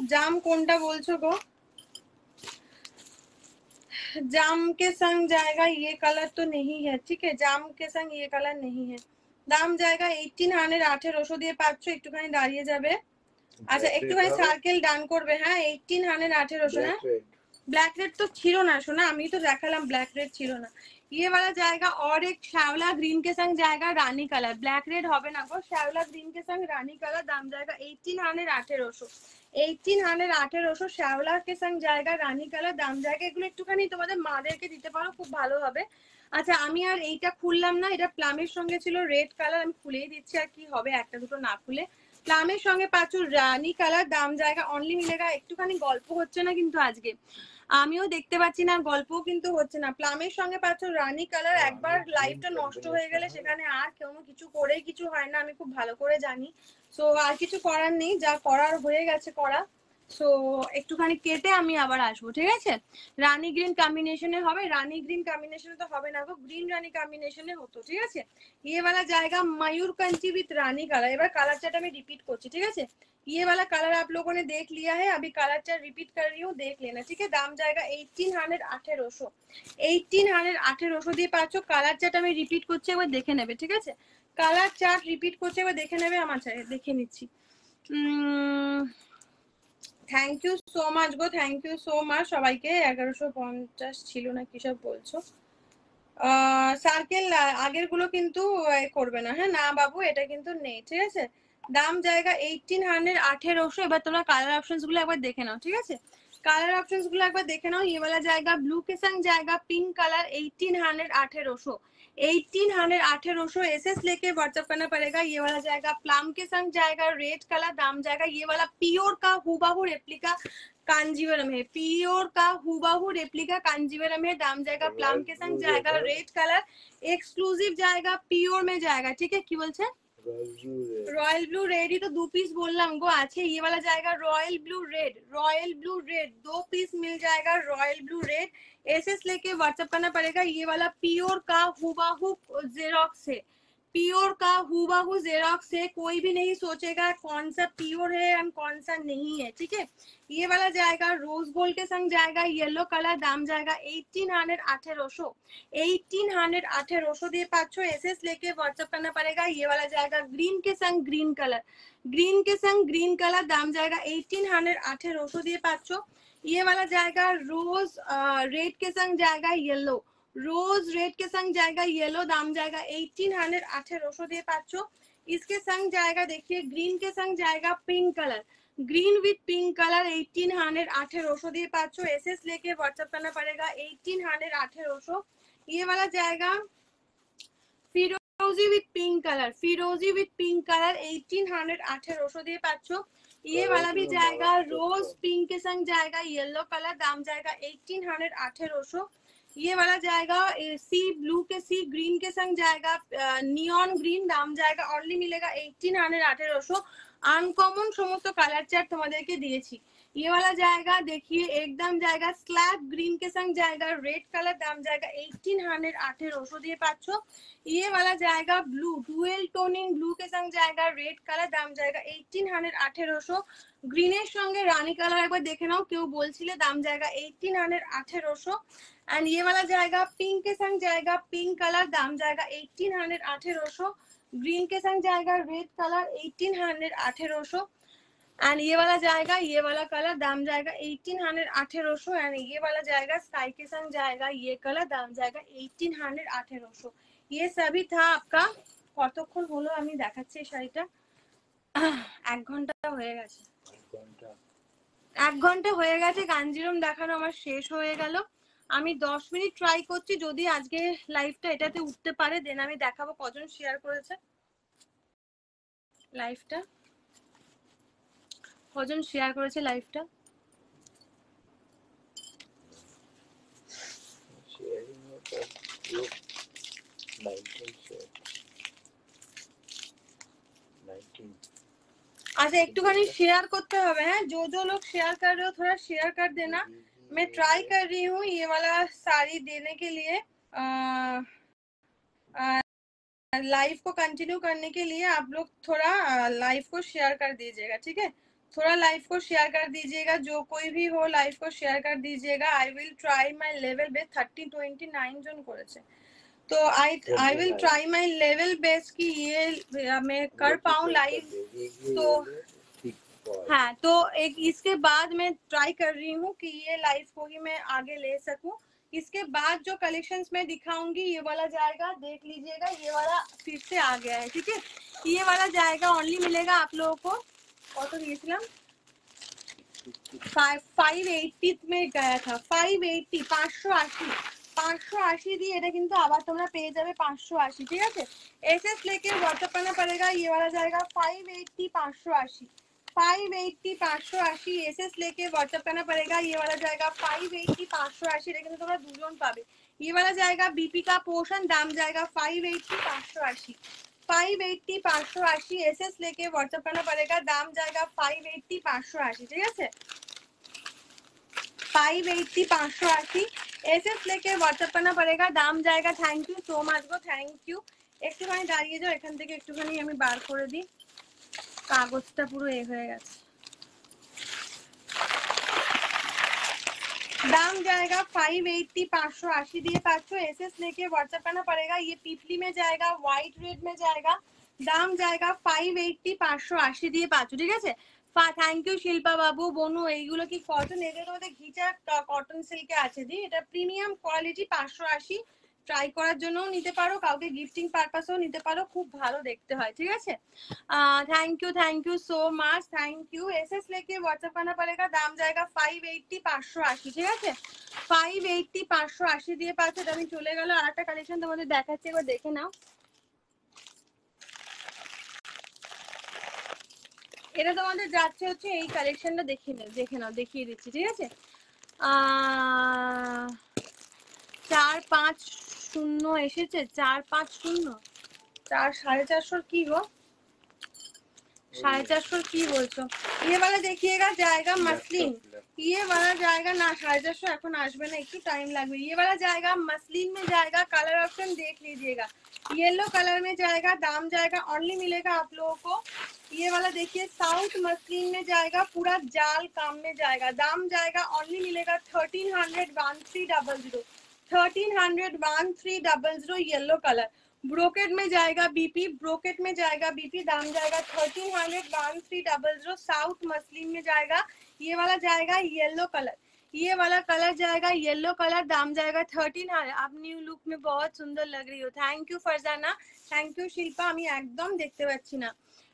জাম কোনটা বলছো গো? जाम के संग जाएगा ये कलर तो नहीं है, ठीक है। जाम के संग ये कलर नहीं है। दाम जाएगा 1800, 1800 দিয়ে পাচ্ছ। একটুখানি দাঁড়িয়ে যাবে, আচ্ছা একটুখানি সার্কেল ডান করবে। হ্যাঁ 1800, 1800। হ্যাঁ ब्लैक रेड तो छिलो ना शोना, আমি তো দেখালাম ব্ল্যাক রেড ছিল না। ये वाला जाएगा और एक श्यावला ग्रीन के संग जाएगा रानी कलर, ब्लैक रेड হবে না গো, শ্যাওলা গ্রিন के संग रानी कलर। दाम जाएगा 1800, 1800। 1800, 1800 শ্যাওলা के संग जाएगा रानी कलर, दाम जाएगा। এগুলো একটুখানি তোমাদের মাদেরকে দিতে পারো, খুব ভালো হবে। আচ্ছা আমি আর এইটা খুললাম না, এটা প্লামের সঙ্গে ছিল রেড কালার, আমি খুলেই দিচ্ছি, আর কি হবে একটা দুটো না খুলে। প্লামের সঙ্গে পাচ্ছ রানী কালার, দাম জায়গা অনলি মিলেগা। একটুখানি গল্প হচ্ছে না কিন্তু আজকে, আমিও দেখতে পাচ্ছি না, গল্পও কিন্তু হচ্ছে না। প্লামের সঙ্গে পাচ্ছ রানী কালার। একবার লাইভটা নষ্ট হয়ে গেলে সেখানে আর কোনো কিছু করেই কিছু হয় না, আমি খুব ভালো করে জানি। সো আর কিছু করার নেই, যা করার হয়ে গেছে করা। সো একটুখানি কেটে আমি আবার আসবো, ঠিক আছে। রানী গ্রিন কম্বিনেশনে হবে, রানী গ্রিন কম্বিনেশনে তো হবে না গো, গ্রিন রানী কম্বিনেশনে হতো, ঠিক আছে। ये वाला जाएगा मयूरकंठी विथ रानी कलर। এবার কালার চার্ট আমি রিপিট করছি, ঠিক আছে। ये वाला कलर आप लोगों ने देख लिया है, अभी कलर चार्ट रिपीट कर रही हूँ, देख लेना, ठीक है। दाम जाएगा 1800, 1800। 1800, 1800 দিয়ে পাচ্ছ। কালার চার্ট আমি রিপিট করছি, একবার দেখে নেবে, ঠিক আছে। কালার চার্ট রিপিট করছি, একবার দেখে নেবে, আমার চাই দেখে নিচ্ছি। থ্যাংক ইউ সো মাচ গো, থ্যাংক ইউ সো মাচ সবাইকে। 1150 ছিল না কি সব বলছো। সার্কেল আগের গুলো কিন্তু করবে না, হ্যাঁ না বাবু এটা কিন্তু নেই, ঠিক আছে। দাম জায়গা 1800, 1800। এবার তোমরা কালার অপশনস গুলো একবার দেখে নাও, ঠিক আছে। কালার অপশনস গুলো একবার দেখে নাও। ये वाला जाएगा ब्लू के संग जाएगा पिंक कलर, 1800, 1800। 1800, 1800 एसएस लेके व्हाट्सएप करना पड़ेगा। ये वाला जाएगा प्लम के संग जाएगा रेड कलर, दाम जाएगा। ये वाला प्योर का हुबहू रेप्लिका कांजीवरम है, प्योर का हुबहू रेप्लिका कांजीवरम है। दाम जाएगा प्लम के संग जाएगा रेड कलर, एक्सक्लूसिव जाएगा, प्योर में जाएगा, ठीक है। की बोलছে रॉयल ब्लू रेड ही तो 2 पीस बोलলাম गो আছে। ये वाला जाएगा royal blue red, royal blue red 2 piece मिल जाएगा, रॉयल ब्लू रेड। एसएस लेके व्हाट्सएप करना पड़ेगा। ये वाला प्योर का हुबहू जेरोक्स है, प्योर का हूबहू जेरॉक्स है, कोई भी नहीं सोचेगा कौन सा प्योर है और कौन सा नहीं है, ठीक है। ये वाला जाएगा रोज गोल्ड के संग जाएगा, येलो कलर, दाम जाएगा 1800 1800 দিয়ে পাচ্ছ। এসএস लेके व्हाट्सएप करना पड़ेगा। ये वाला जाएगा ग्रीन के संग ग्रीन कलर, ग्रीन के संग ग्रीन कलर, दाम जाएगा 1800 দিয়ে পাচ্ছ। ये वाला जाएगा रोज रेड के संग जाएगा येलो, रोज रेड के संग जाएगा येलो, दाम जाएगा 1800 দিয়ে পাচ্ছ। इसके संग जाएगा देखिए ग्रीन के संग जाएगा pink colour, green with pink colour 1800 দিয়ে পাচ্ছ। एसएस लेके व्हाट्सएप करना पड़ेगा 1800। ये वाला जाएगा फिरोजी विथ पिंक कलर, फिरोजी विथ पिंक कलर 1800 দিয়ে পাচ্ছ। ये वाला भी जाएगा रोज पिंक के संग जाएगा येलो कलर, दाम जाएगा 1800। ये वाला जाएगा सी ब्लू के सी ग्रीन के संग जाएगा नियन ग्रीन, दाम जाएगा অনলি मिलेगा 1800। अनकॉमन समस्त कलर चार्ट তোমাদেরকে দিয়েছি। ये वाला जाएगा देखिए एकदम जाएगा स्लैब ग्रीन के संग जाएगा रेड कलर, दाम जाएगा 1800 দিয়ে পাচ্ছ। ये वाला जाएगा ब्लू डुअल टोनिंग ब्लू के संग जाएगा रेड कलर, दाम जाएगा 1800। গ্রিনের সঙ্গে রানী কালার একবার দেখে নাও, কেউ বলছিলে, দাম जाएगा 1800। एंड ये वाला जाएगा पिंक के संग जाएगा पिंक कलर, दाम जाएगा 1800। ग्रीन के संग जाएगा रेड कलर 1800। एंड ये वाला जाएगा ये वाला कलर, दाम जाएगा 1800। एंड ये वाला जाएगा स्काई के संग जाएगा ये कलर, दाम जाएगा 1800। ये सभी था आपका। কতক্ষণ হলো আমি দেখাচ্ছি শাড়িটা, 1 ঘন্টা হয়ে গেছে, 1 ঘন্টা হয়ে গেছে। কাঞ্জিরম দেখানো আমার শেষ হয়ে গেল। আমি 10 মিনিট ট্রাই করছি, যদি আজকে লাইভটা এটাতে উঠতে পারে দেন আমি দেখাবো কজন শেয়ার করেছে লাইভটা, কজন শেয়ার করেছে লাইভটা। अच्छा एकटूखानी शेयर करते হবে, হ্যাঁ जो लोग शेयर कर रहे हो थोड़ा शेयर कर देना। मैं ट्राई कर रही हूँ ये वाला साड़ी देने के लिए, लाइव को कंटिन्यू करने के लिए आप लोग थोड़ा लाइव को शेयर कर दीजिएगा, ठीक है। थोड़ा लाइव को शेयर कर दीजिएगा, जो कोई भी हो लाइव को शेयर कर दीजिएगा। I will try my level best. 30-29 जन করেছে, तो I will try my level best कि ये मैं कर पाऊँ लाइव। तो हाँ, तो एक इसके बाद मैं ट्राई कर रही हूँ कि ये लाइव को ही मैं आगे ले सकूं। इसके बाद जो कलेक्शंस मैं दिखाऊंगी ये वाला जाएगा, देख लीजिएगा ये वाला फिर से आ गया है, ठीक है। ये वाला जाएगा ओनली मिलेगा आप लोगों को কত দিয়েছিলাম 580 में गया था, 580 580 দিয়ে এটা কিন্তু আবার তোমরা পেয়ে যাবে 580, ঠিক আছে। एसएस लेके व्हाट्सएप करना पड़ेगा। ये वाला जाएगा 580 580 एसएस लेके व्हाट्सएप करना पड़ेगा। ये वाला जाएगा 580 580, এটা কিন্তু তোমরা দুজন পাবে। ये वाला जाएगा बीपी का पोर्शन, दाम जाएगा 580 580 एसएस लेके व्हाट्सएप करना पड़ेगा, दाम जाएगा 580 580, ठीक है। 580 580 एसएस लेके व्हाट्सएप करना पड़ेगा, दाम जाएगा। Thank you so much go, thank you. একটুখানি দাঁড়িয়ে যাও, এখান থেকে একটুখানি আমি বার করে দিই, কাগজটা পুরো এ হয়ে গেছে। दाम जाएगा 580 580 দিয়ে পাচ্ছ। एसएस लेके व्हाट्सएप करना पड़ेगा। ये पिपली में जाएगा, व्हाइट रेड में जाएगा, दाम जाएगा 580 580 দিয়ে পাচ্ছ, ঠিক আছে। থ্যাংক ইউ শিল্পা বাবু, বনু এইগুলো কি কটন, এগুলো তোমাদের ঘিচা কটন সিল্কে আছে দি, এটা প্রিমিয়াম কোয়ালিটি 580। ট্রাই করার জন্য নিতে পারো, কাউকে গিফটিং পারপাসেও নিতে পারো, খুব ভালো দেখতে হয়, ঠিক আছে। Thank you so much, thank you. SS लेके व्हाट्सएप करना पड़ेगा, दाम जाएगा 580 580, ঠিক আছে। 580 580 দিয়ে পাচ্ছ। এটা আমি চলে গেল আরেকটা কালেকশন তোমাদের দেখাচ্ছি, একবার দেখে নাও। এটা তোমাদের যাচ্ছে হচ্ছে এই কালেকশনটা, দেখে নাও দেখিয়ে দিচ্ছি, ঠিক আছে। 450 এসেছে, 450 4 450 কি গো, 450 কি বলছো। ये वाला देखिएगा जाएगा मसलिन, ये वाला जाएगा ना 450 এখন আসবে না, একটু टाइम লাগবে। ये वाला जाएगा मसलिन में जाएगा, कलर ऑप्शन देख लीजिएगा, येलो कलर में जाएगा, दाम जाएगा ओनली मिलेगा आप लोगों को। ये वाला देखिए साउथ मसलिन में जाएगा, पूरा जाल काम में जाएगा, दाम जाएगा ओनली मिलेगा 1300 1300 येलो कलर। ब्रोकेट में जाएगा बीपी, ब्रोकेट में जाएगा बीपी, दाम जाएगा 1300 साउथ मसलिन में जाएगा। ये वाला जाएगा येलो कलर, ये वाला कलर जाएगा येलो कलर, दाम जाएगा 1300। आप न्यू लुक में बहुत सुंदर लग रही हो, thank you Farzana, thank you Shilpa. আমি একদম দেখতে পাচ্ছি না,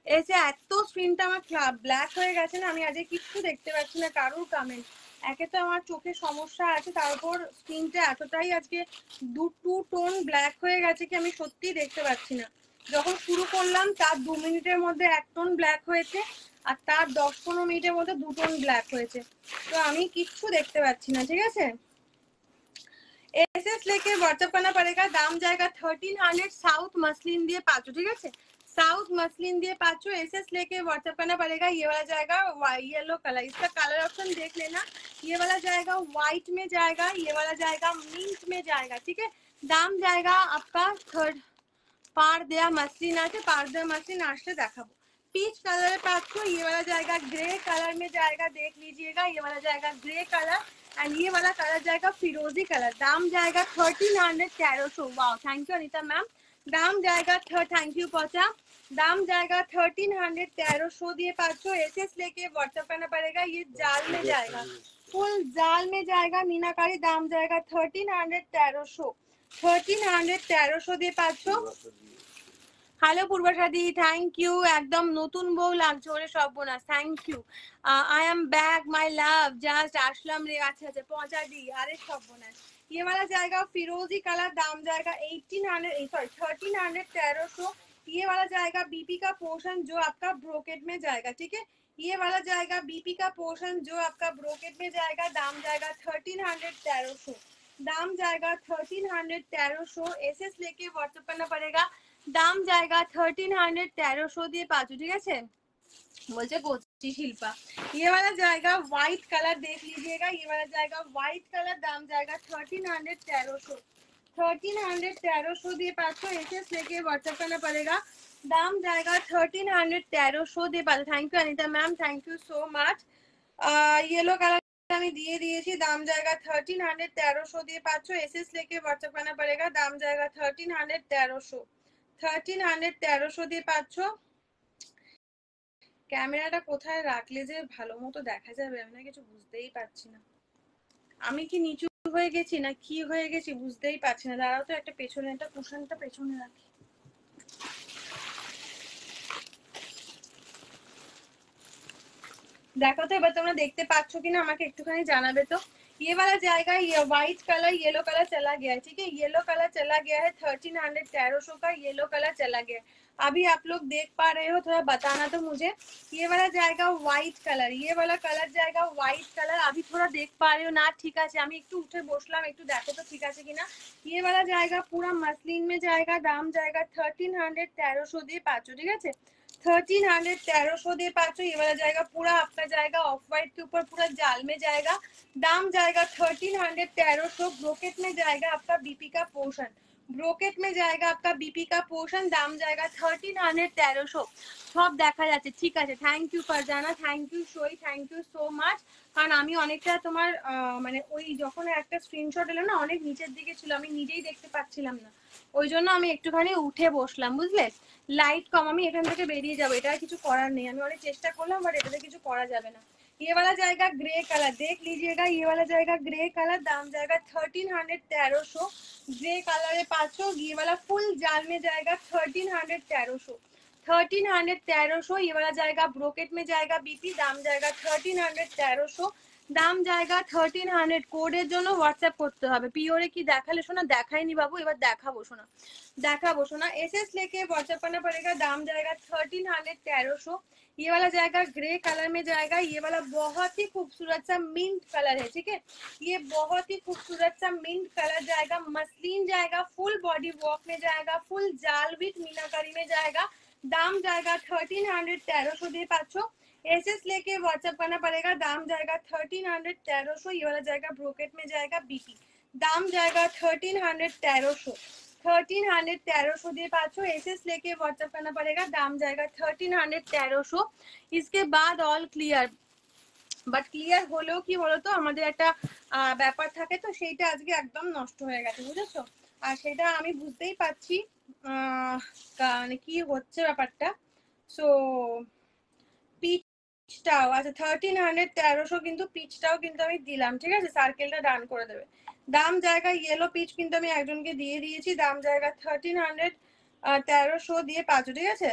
এসে এত স্ক্রিনটা আমার ব্ল্যাক হয়ে গেছে না, আমি আজকে কিচ্ছু দেখতে পাচ্ছি না কারোর কমেন্ট। একে তো আমার চোখে সমস্যা আছে, তারপর স্ক্রিনটা এতটাই আজকে টু টোন ব্ল্যাক হয়ে গেছে কি আমি সত্যি দেখতে পাচ্ছি না। যখন শুরু করলাম তার 2 মিনিটের মধ্যে 1 টোন ব্ল্যাক হয়েছে, আর তার 10-15 মিনিটের মধ্যে 2 টোন ব্ল্যাক হয়েছে, তো আমি কিচ্ছু দেখতে পাচ্ছি না। ঠিক আছে, एसएस लेके व्हाट्सएप करना पड़ेगा, दाम जाएगा 1300 साउथ मसलिन दिए पाँचों। ठीक है, साउथ मसलिन दिए पाँचों, एसएस लेके व्हाट्सएप करना पड़ेगा। ये वाला जाएगा येलो कलर, इसका कलर ऑप्शन देख लेना। ये वाला जाएगा व्हाइट में जाएगा, ये वाला जाएगा मिंट में जाएगा। ठीक है, दाम जाएगा आपका थर्ड पार देया मसलिन आछे, पार देया मसलिन आसले देखाबो। पीच कलर पाচ্ছ, ये वाला जाएगा ग्रे कलर में जाएगा, देख लीजिएगा, ये वाला जाएगा ग्रे कलर एंड ये वाला कलर जाएगा फिरोजी कलर। दाम जाएगा 1300। Wow, thank you Anita ma'am. दाम जाएगा थैंक यू पचा। दाम जाएगा 1300 दिए पाচ্ছ। एसएस लेके व्हाट्सएप करना पड़ेगा। ये जाल में जाएगा, फुल जाल में जाएगा मीनाकारी, दाम जाएगा 1300 দিয়ে পাচ্ছ। হ্যালো পূর্বাশাদি, থ্যাংক ইউ, একদম নতুন বউ লাগছে ওরে সর্বনাশ, thank you. I am back my love, just আসলাম রে। আচ্ছা আচ্ছা পৌঁছা দি, আরে সর্বনাশ। ये वाला जाएगा फिरोजी कलर, दाम जाएगा 1300। ये वाला जाएगा बीपी का पोर्शन जो आपका ब्रोकेट में जाएगा। ठीक है, ये वाला जाएगा बीपी का पोर्शन जो आपका ब्रोकेट में जाएगा, दाम जाएगा 1300। दाम जाएगा 1300। एसएस लेके व्हाट्सएप करना पड़ेगा। दाम जाएगा 1300 দিয়ে পাঁচু। ঠিক আছে, বলছে কোচি শিল্পা। ये वाला जाएगा व्हाइट कलर, देख लीजिएगा, ये वाला जाएगा व्हाइट कलर, दाम जाएगा 1300 দিয়ে পাঁচু। एसएस लेके व्हाट्सएप करना पड़ेगा। दाम जाएगा 1300 দিয়ে পাঁচু। Thank you Anita ma'am, thank you so much. Yellow colour আমি দিয়ে দিয়েছি, দাম জায়গা 1300 দিয়ে পাচ্ছ। এসএস लेके व्हाट्सएप करना पड़ेगा। दाम जाएगा 1300 দিয়ে পাচ্ছ। ক্যামেরাটা কোথায় রাখলে যে ভালো মতো দেখা যাবে, আমি না কিছু বুঝতেই পারছি না। আমি কি নিচু হয়ে গেছি না কি হয়ে গেছি বুঝতেই পারছি না। দাঁড়াও তো, একটা পেছনে একটা কুশনটা পেছনে রাখি। देखो तो এবার তোমরা দেখতে পাচ্ছ কিনা আমাকে একটুখানি জানাবে তো। ये वाला जाएगा, ये व्हाइट कलर येलो कलर चला गया है। ठीक है, येलो कलर चला गया है 1300 का येलो कलर चला गया है। अभी आप लोग देख पा रहे हो, थोड़ा बताना तो मुझे। ये वाला जाएगा व्हाइट कलर, ये वाला कलर जाएगा व्हाइट कलर। अभी थोड़ा देख पा रहे हो ना? ठीक है, আমি একটু উঠে বসলাম, একটু দেখো তো ঠিক আছে কিনা। ये वाला जाएगा पूरा मसलिन में जाएगा, दाम जाएगा 1300 দিয়ে পাচ্ছ। ঠিক আছে, 1300 দিয়ে पाँच। ये वाला जाएगा पूरा आपका जाएगा ऑफ वाइट के ऊपर पूरा जाल में जाएगा, दाम जाएगा 1300। ब्रोकेट में जाएगा आपका बीपी का पोर्शन, ब्रोकेट में जाएगा आपका बीपी का पोर्शन, दाम जाएगा 1300। সব দেখা যাচ্ছে। ঠিক আছে, thank you Farzana, thank you সই, থ্যাংক ইউ সো মাচ। কারণ আমি অনেকটা তোমার মানে ওই যখন একটা স্ক্রিনশট এলো না, অনেক নিচের দিকে ছিল, আমি নিজেই দেখতে পাচ্ছিলাম না, ওই জন্য আমি একটুখানি উঠে বসলাম, বুঝলে। লাইট কম, আমি এখান থেকে বেরিয়ে যাবো, এটা কিছু করার নেই। আমি অনেক চেষ্টা করলাম, বাট এটাতে কিছু করা যাবে না। ये वाला जाएगा ग्रे कलर, देख लीजिएगा, ये वाला जाएगा ग्रे कलर, दाम जाएगा 1300। ग्रे कलर है 500। ये वाला फुल जाल में जाएगा 1300। ये वाला जाएगा ब्रोकेट में जाएगा बीपी, दाम जाएगा 1300। দাম জায়গা 1300। কোডের জন্য হোয়াটসঅ্যাপ করতে হবে। পিওরে কি দেখালে শোনা? দেখাইনি বাবু, এবার দেখাবো শোনা, দেখাবো শোনা। एसएस लेके व्हाट्सएप करना पड़ेगा। दाम जाएगा 1300। ये वाला जाएगा ग्रे कलर में जाएगा, ये वाला बहुत ही खूबसूरत सा मिंट कलर है। ठीक है, ये बहुत ही खूबसूरत सा मिंट कलर जाएगा, मसलिन जाएगा, फुल बॉडी वर्क में जाएगा, फुल जाल विथ मीनाकारी में जाएगा, दाम जाएगा 1300 দিয়ে পাচ্ছ। एसएस लेके व्हाट्सएप करना पड़ेगा। दाम जाएगा 1300 1300। ये वाला जाएगा ब्रोकेट में जाएगा बीपी। दाम जाएगा 1300 1300। 1300 1300 দিয়ে পাচ্ছ। এসএস लेके व्हाट्सएप करना पड़ेगा। दाम जाएगा 1300 1300। इसके बाद অল ক্লিয়ার। বাট ক্লিয়ার হলেও কি বলতো আমাদের একটা ব্যাপার থাকে, তো সেইটা আজকে একদম নষ্ট হয়ে গেছে, বুঝেছো? আর সেটা আমি বুঝতেই পারছি মানে কি হচ্ছে ব্যাপারটা। সো পিচটাও আচ্ছা 1300 1300 কিন্তু পিচটাও কিন্তু আমি দিলাম, ঠিক আছে? সার্কেলটা ডান করে দেবে। দাম জায়গা ইয়েলো পিচ কিন্তু আমি একজনকে দিয়ে দিয়েছি। দাম জায়গা 1300 1300 দিয়ে পাঁচো, ঠিক আছে?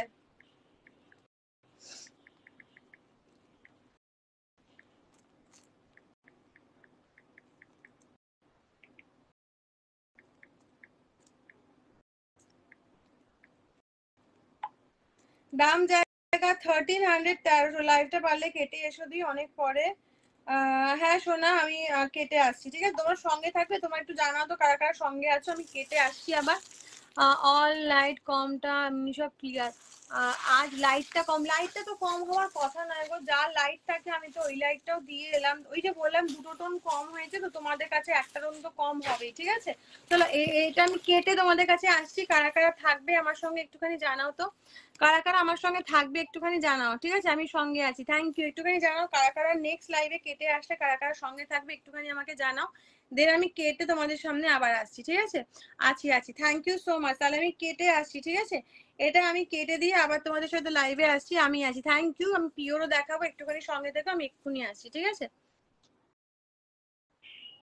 দাম জায়গা 1300 1300। লাইভটা পারলে কেটে এসো দি অনেক পরে। হ্যাঁ সোনা আমি কেটে আসছি, ঠিক আছে? তোমার সঙ্গে থাকবে, তোমার একটু জানাও তো কারা কারা সঙ্গে আছো। আমি কেটে আসছি আবার। অল লাইট কমটা এমনি সব ক্লিয়ার। আজ লাইটটা কম, লাইটটা তো কম হওয়ার কথা নয় গো। যা লাইট থাকে আমি তো ওই লাইটটাও দিয়ে এলাম। ওই যে বললাম দুটো টোন কম হয়েছে, তো তোমাদের কাছে একটা টোন তো কম হবেই, ঠিক আছে? চলো এটা আমি কেটে তোমাদের কাছে আসছি। কারা কারা থাকবে আমার সঙ্গে একটুখানি জানাও তো। কারা কারা আমার সঙ্গে থাকবে একটুখানি জানাও, ঠিক আছে? আমি সঙ্গে আছি, থ্যাংক ইউ। একটুখানি জানাও কারা কারা নেক্সট লাইভে কেটে আসলে কারা কারা সঙ্গে থাকবে, একটুখানি আমাকে জানাও। দেন আমি কেটে তোমাদের সামনে আবার আসছি, ঠিক আছে? আছি আছি, থ্যাংক ইউ সো মাচ। তাহলে আমি কেটে আসছি, ঠিক আছে? এটা আমি কেটে দিয়ে আবার তোমাদের সাথে লাইভে আসছি। আমি আছি, থ্যাংক ইউ। আমি পিওরও দেখাবো, একটুখানি সঙ্গে থেকে আমি এক্ষুনি আসছি, ঠিক আছে?